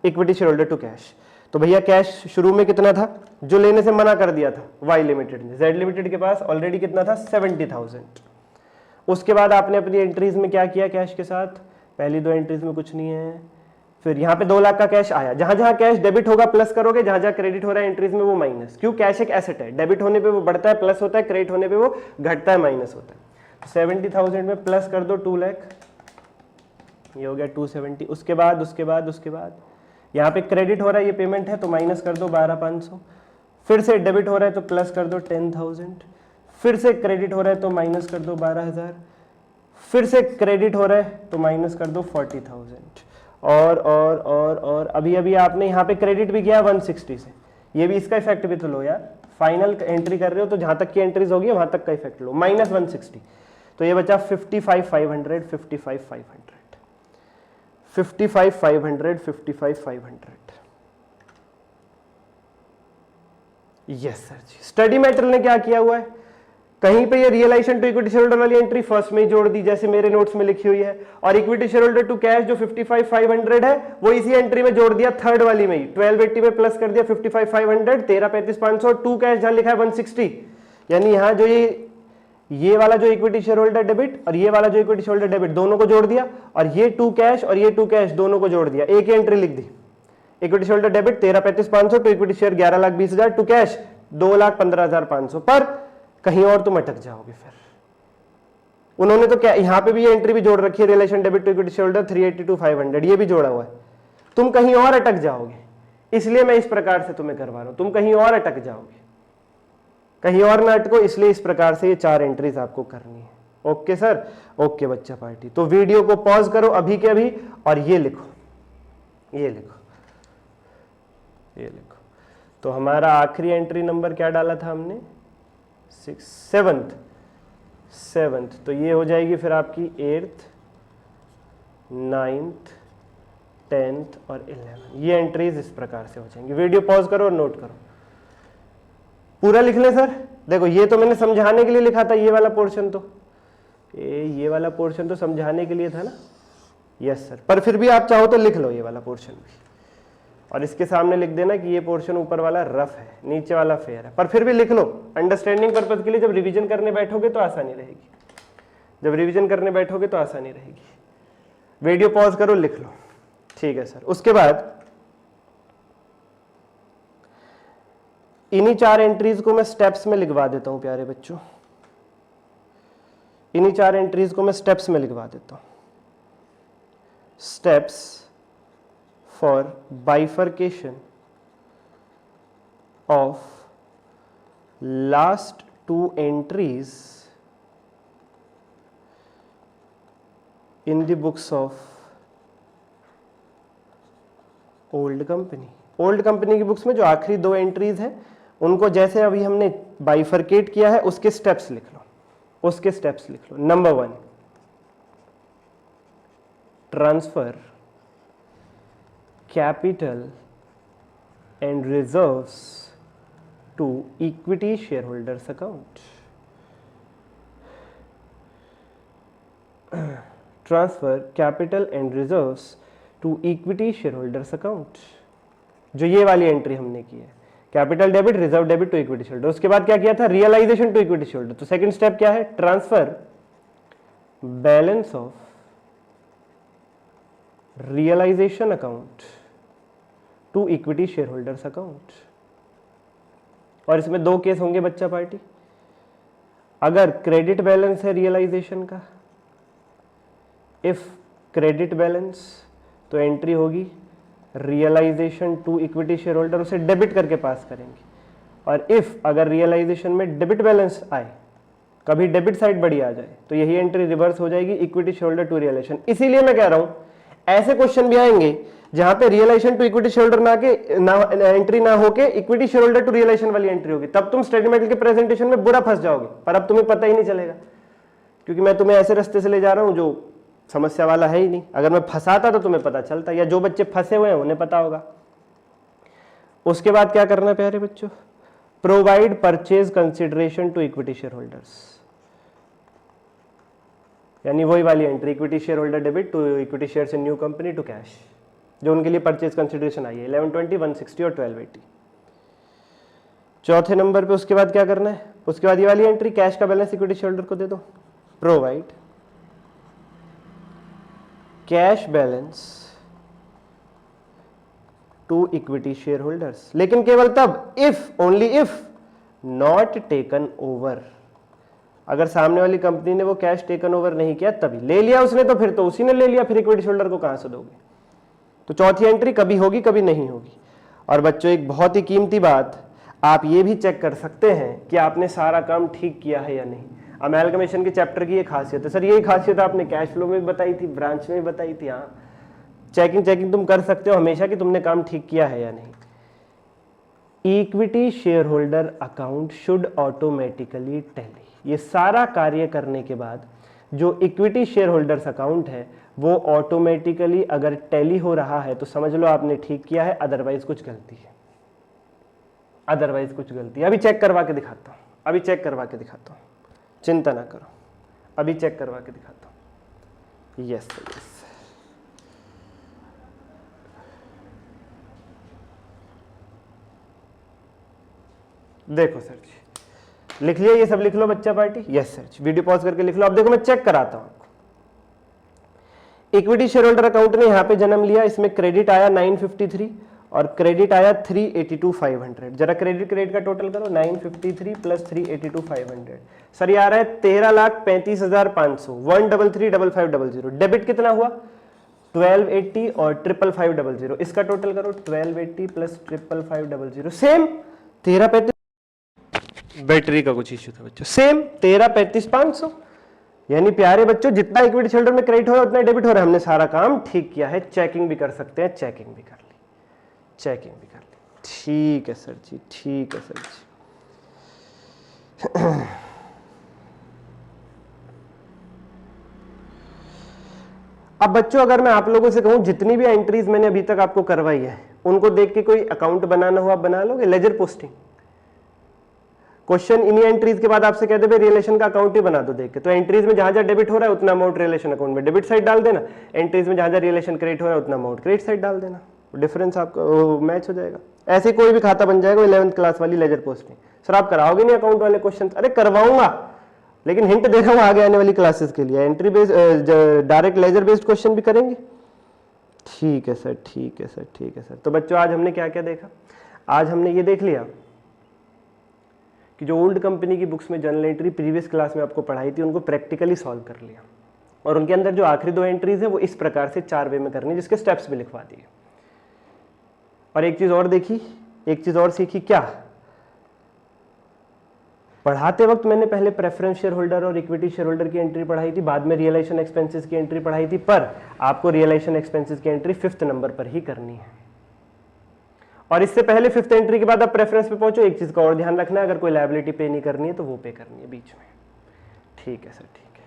Speaker 1: equity share holder to cash. तो भैया कैश शुरू में कितना था जो लेने से मना कर दिया था वाई लिमिटेड ने, जेड लिमिटेड के पास ऑलरेडी कितना था 70,000। उसके बाद आपने अपनी एंट्रीज में क्या किया कैश के साथ, पहली दो एंट्रीज में कुछ नहीं है, फिर यहाँ पे 2 लाख का कैश आया, जहां जहां कैश डेबिट होगा प्लस करोगे, जहां जहां क्रेडिट हो रहा है एंट्रीज में वो माइनस, क्यों कैश एक एसेट है, डेबिट होने पे वो बढ़ता है प्लस होता है, क्रेडिट होने पे वो घटता है माइनस होता है। 70,000 में प्लस कर दो 2 लाख, ये हो गया 270। उसके बाद यहाँ पे क्रेडिट हो रहा है ये पेमेंट है तो माइनस कर दो 12,500, फिर से डेबिट हो रहा है तो प्लस कर दो 10,000, फिर से क्रेडिट हो रहा है तो माइनस कर दो 12,000, फिर से क्रेडिट हो रहा है तो माइनस कर दो 40,000, और अभी आपने यहाँ पे क्रेडिट भी किया 160 से, ये भी इसका इफेक्ट भी तो लो यार, फाइनल एंट्री कर रहे हो तो जहां तक की एंट्रीज होगी वहां तक का इफेक्ट लो, माइनस 160, तो ये बचा 55,500, 55,500। Yes sir ji. Study material ने क्या किया हुआ है, कहीं पे ये realisation to equity share holder वाली एंट्री फर्स्ट में ही जोड़ दी जैसे मेरे नोट्स में लिखी हुई है, और equity share holder to cash जो 55,500 है वो इसी एंट्री में जोड़ दिया थर्ड वाली में ही, 1280 में प्लस कर दिया 55,500, 13,35,500, टू कैश जहां लिखा है 160, यानी यहाँ जो ये वाला जो इक्विटी शेयर होल्डर डेबिट और ये वाला जो इक्विटी शेयर होल्डर डेबिट दोनों को जोड़ दिया, और ये टू कैश और ये टू कैश दोनों को जोड़ दिया, एक ही एंट्री लिख दी, equity share holder debit 13,35,500 to equity share 11,20,000 to cash 2,15,500, पर कहीं और तुम अटक जाओगे। फिर उन्होंने तो क्या यहाँ पे भी ये एंट्री भी जोड़ रखी है, relation debit to equity share holder 380-500, ये भी जोड़ा हुआ है, तुम कहीं और अटक जाओगे, इसलिए मैं इस प्रकार से तुम्हें करवा रहा हूं, तुम कहीं और अटक जाओगे, कहीं और ना अटको, इसलिए इस प्रकार से ये 4 एंट्रीज आपको करनी है। ओके सर, ओके बच्चा पार्टी। तो वीडियो को पॉज करो अभी के अभी और ये लिखो, ये लिखो, ये लिखो। तो हमारा आखिरी एंट्री नंबर क्या डाला था हमने, 7th, तो ये हो जाएगी फिर आपकी 8th, 9th, 10th और 11th, ये एंट्रीज इस प्रकार से हो जाएंगी। वीडियो पॉज करो और नोट करो, पूरा लिख ले सर। देखो ये तो मैंने समझाने के लिए लिखा था, ये वाला पोर्शन तो ये वाला पोर्शन तो समझाने के लिए था ना, यस सर, पर फिर भी आप चाहो तो लिख लो ये वाला पोर्शन भी, और इसके सामने लिख देना कि ये पोर्शन ऊपर वाला रफ है, नीचे वाला फेयर है, पर फिर भी लिख लो अंडरस्टैंडिंग पर्पज के लिए। जब रिवीजन करने बैठोगे तो आसानी रहेगी, जब रिवीजन करने बैठोगे तो आसानी रहेगी। वीडियो पॉज करो, लिख लो, ठीक है सर। उसके बाद इन्हीं 4 एंट्रीज को मैं स्टेप्स में लिखवा देता हूं प्यारे बच्चों, इन्हीं 4 एंट्रीज को मैं स्टेप्स में लिखवा देता हूं। Steps for bifurcation of last 2 entries in the books of old company. Old company की बुक्स में जो आखिरी 2 एंट्रीज है उनको जैसे अभी हमने बाइफर्केट किया है उसके स्टेप्स लिख लो, उसके स्टेप्स लिख लो। Number 1, transfer capital and reserves to equity share holders account. Transfer capital and reserves to equity share holders account, जो ये वाली एंट्री हमने की है, capital debit, reserve debit to equity share holder. उसके बाद क्या किया था, realisation to equity share holder. तो सेकंड स्टेप क्या है, transfer balance of realisation account to equity share holders account. और इसमें 2 केस होंगे बच्चा पार्टी, अगर क्रेडिट बैलेंस है रियलाइजेशन का, इफ क्रेडिट बैलेंस, तो एंट्री होगी realisation to equity share holder, उसे डेबिट करके पास करेंगे। और इफ अगर रियलाइजेशन में डेबिट बैलेंस आए, कभी डेबिट साइड बड़ी आ जाए, तो यही एंट्री रिवर्स हो जाएगी equity share holder to realisation. इसीलिए मैं कह रहा हूं ऐसे क्वेश्चन भी आएंगे जहां पे realisation to equity share holder ना एंट्री ना होके equity share holder to realisation वाली एंट्री होगी, तब तुम स्टडी मेटेरियल के प्रेजेंटेशन में बुरा फंस जाओगे, पर अब तुम्हें पता ही नहीं चलेगा, क्योंकि मैं तुम्हें ऐसे रास्ते से ले जा रहा हूं जो समस्या वाला है ही नहीं। अगर मैं फंसाता तो तुम्हें पता चलता, या जो बच्चे फंसे हुए हैं उन्हें पता होगा। उसके बाद क्या करना है प्यारे बच्चों, provide purchase consideration to equity share holders, यानी वही वाली entry, equity share holder debit to equity shares in new company to cash, जो उनके लिए परचेज कंसिडरेशन आई है 1120, 160 और 1280। चौथे नंबर पे उसके बाद क्या करना है, उसके बाद ये वाली एंट्री, कैश का बैलेंस इक्विटी शेयर होल्डर को दे दो, provide cash balance to equity share holders, लेकिन केवल तब if, only if not taken over, अगर सामने वाली कंपनी ने वो कैश टेकन ओवर नहीं किया तभी, ले लिया उसने तो फिर तो उसी ने ले लिया, फिर इक्विटी शेयर होल्डर को कहां से दोगे। तो चौथी एंट्री कभी होगी कभी नहीं होगी। और बच्चों एक बहुत ही कीमती बात, आप ये भी चेक कर सकते हैं कि आपने सारा काम ठीक किया है या नहीं। अमेलगमेशन के चैप्टर की ये खासियत है। सर यही खासियत आपने कैश फ्लो में भी बताई थी, ब्रांच में भी बताई थी। हाँ, चेकिंग तुम कर सकते हो हमेशा कि तुमने काम ठीक किया है या नहीं। Equity share holder account should automatically tally, ये सारा कार्य करने के बाद जो इक्विटी शेयर होल्डर्स अकाउंट है वो ऑटोमेटिकली अगर टैली हो रहा है तो समझ लो आपने ठीक किया है, अदरवाइज कुछ गलती है, अदरवाइज कुछ गलती है। अभी चेक करवा के दिखाता हूं, अभी चेक करवा के दिखाता हूं, चिंता ना करो, अभी चेक करवा के दिखाता हूं। यस यस, देखो सर जी, लिख लिया ये सब, लिख लो बच्चा पार्टी। यस सर जी, वीडियो पॉज करके लिख लो। अब देखो मैं चेक कराता हूं आपको। इक्विटी शेयर होल्डर अकाउंट ने यहां पे जन्म लिया, इसमें क्रेडिट आया 953 और क्रेडिट आया 382,500। जरा क्रेडिट का टोटल करो, 953 प्लस 382,500, सर ये आ रहा है 13,35,500, 133,5500। डेबिट कितना हुआ 1280 और 55,500, इसका टोटल करो 1280 प्लस 55,500, सेम 1335। बैटरी का कुछ इश्यू था बच्चों, सेम 13,35,500। यानी प्यारे बच्चों जितना इक्विटी शेयर होल्डर में क्रेडिट हो रहा है उतना डेबिट हो रहा है, हमने सारा काम ठीक किया है। चेकिंग भी कर सकते हैं, चेकिंग भी कर ली, चेकिंग भी कर ली। ठीक है सर जी, ठीक है सर जी। अब बच्चों अगर मैं आप लोगों से कहूं जितनी भी एंट्रीज मैंने अभी तक आपको करवाई है उनको देख के कोई अकाउंट बनाना हो आप बना लोगे, लेजर पोस्टिंग। क्वेश्चन इन्हीं एंट्रीज के बाद आपसे कहते हैं रिलेशन का अकाउंट ही बना दो देख के, तो एंट्रीज में जहां जहां डेबिट हो रहा है उतना अमाउंट रिलेशन अकाउंट में डेबिट साइड डाल देना, एंट्रीज में जहां जहां रिलेशन क्रेडिट हो रहा है उतना अमाउंट क्रेडिट साइड डाल देना, डिफरेंस आपका मैच हो जाएगा। ऐसे कोई भी खाता बन जाएगा 11th क्लास वाली लेजर पोस्टिंग। सर आप कराओगे नहीं अकाउंट वाले क्वेश्चन? अरे करवाऊंगा, लेकिन हिंट दे रहा हूं आगे आने वाली क्लासेस के लिए entry based direct ledger based question भी करेंगे। ठीक है सर, ठीक है सर, ठीक है सर। तो बच्चों आज हमने क्या क्या देखा? आज हमने ये देख लिया कि जो ओल्ड कंपनी की बुक्स में जर्नल एंट्री प्रीवियस क्लास में आपको पढ़ाई थी उनको प्रैक्टिकली सॉल्व कर लिया, और उनके अंदर जो आखिरी 2 एंट्रीज है वो इस प्रकार से 4 वे में करनी, जिसके स्टेप्स भी लिखवा दिए। और एक चीज और देखी, एक चीज और सीखी, क्या पढ़ाते वक्त मैंने पहले प्रेफरेंस शेयर होल्डर और इक्विटी शेयर होल्डर की एंट्री पढ़ाई थी, बाद में रियलाइजेशन एक्सपेंसेस की एंट्री पढ़ाई थी, पर आपको रियलाइजेशन एक्सपेंसेस की एंट्री 5th नंबर पर ही करनी है। और इससे पहले 5th एंट्री के बाद आप प्रेफरेंस पे पहुंचो, एक चीज का और ध्यान रखना है, अगर कोई लायबिलिटी पे नहीं करनी है तो वो पे करनी है बीच में। ठीक है सर, ठीक है,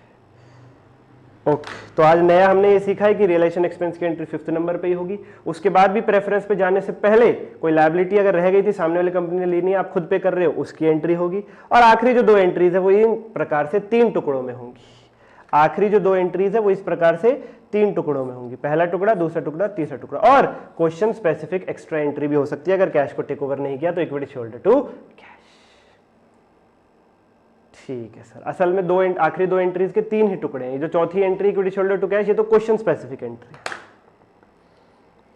Speaker 1: ओके। तो आज नया हमने ये सीखा है कि रियलाइजेशन एक्सपेंस की एंट्री 5th नंबर पे ही होगी। उसके बाद भी प्रेफरेंस पे जाने से पहले कोई लायबिलिटी अगर रह गई थी, सामने वाली कंपनी ने लेनी है, आप खुद पे कर रहे हो, उसकी एंट्री होगी। और आखिरी जो 2 एंट्रीज है वो इन प्रकार से 3 टुकड़ों में होंगी। आखिरी जो 2 एंट्रीज है वो इस प्रकार से 3 टुकड़ों में होंगी, पहला टुकड़ा, दूसरा टुकड़ा, तीसरा टुकड़ा। और क्वेश्चन स्पेसिफिक एक्स्ट्रा एंट्री भी हो सकती है, अगर कैश को टेक ओवर नहीं किया तो equity share holder to cash. ठीक है सर, असल में आखिरी 2 एंट्रीज के 3 ही टुकड़े हैं। जो चौथी entry equity share holder to cash, ये तो क्वेश्चन स्पेसिफिक एंट्री।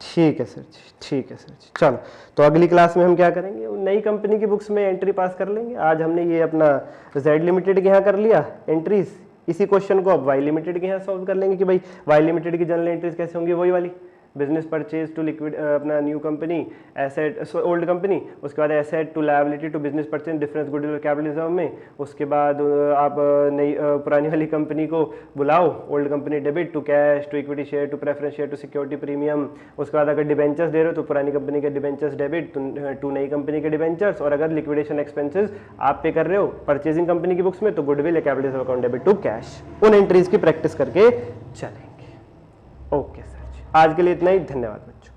Speaker 1: ठीक है सर जी, ठीक है सर जी। चलो, तो अगली क्लास में हम क्या करेंगे, नई कंपनी की बुक्स में एंट्री पास कर लेंगे। आज हमने ये अपना जेड लिमिटेड के यहाँ कर लिया एंट्रीज, इसी क्वेश्चन को अब वाई लिमिटेड के यहाँ सॉल्व कर लेंगे कि भाई वाई लिमिटेड की जनरल एंट्रीज कैसे होंगी, वही वाली बिजनेस परचेज टू लिक्विड अपना new company, asset old company, उसके बाद asset to liability to business purchase, difference goodwill और कैपिटल रिजर्व में। उसके बाद आप नई पुरानी वाली कंपनी को बुलाओ, old company debit to cash to equity share to preference share to security premium. उसके बाद अगर डिबेंचर्स दे रहे हो तो पुरानी कंपनी के डिबेंचर्स डेबिट टू नई कंपनी के डिबेंचर्स। और अगर लिक्विडेशन एक्सपेंसेस आप पे कर रहे हो परचेजिंग कंपनी की बुक्स में तो गुडविल या capital reserve account debit to cash. उन एंट्रीज की प्रैक्टिस करके चलेंगे। ओके सर, आज के लिए इतना ही, धन्यवाद बच्चों।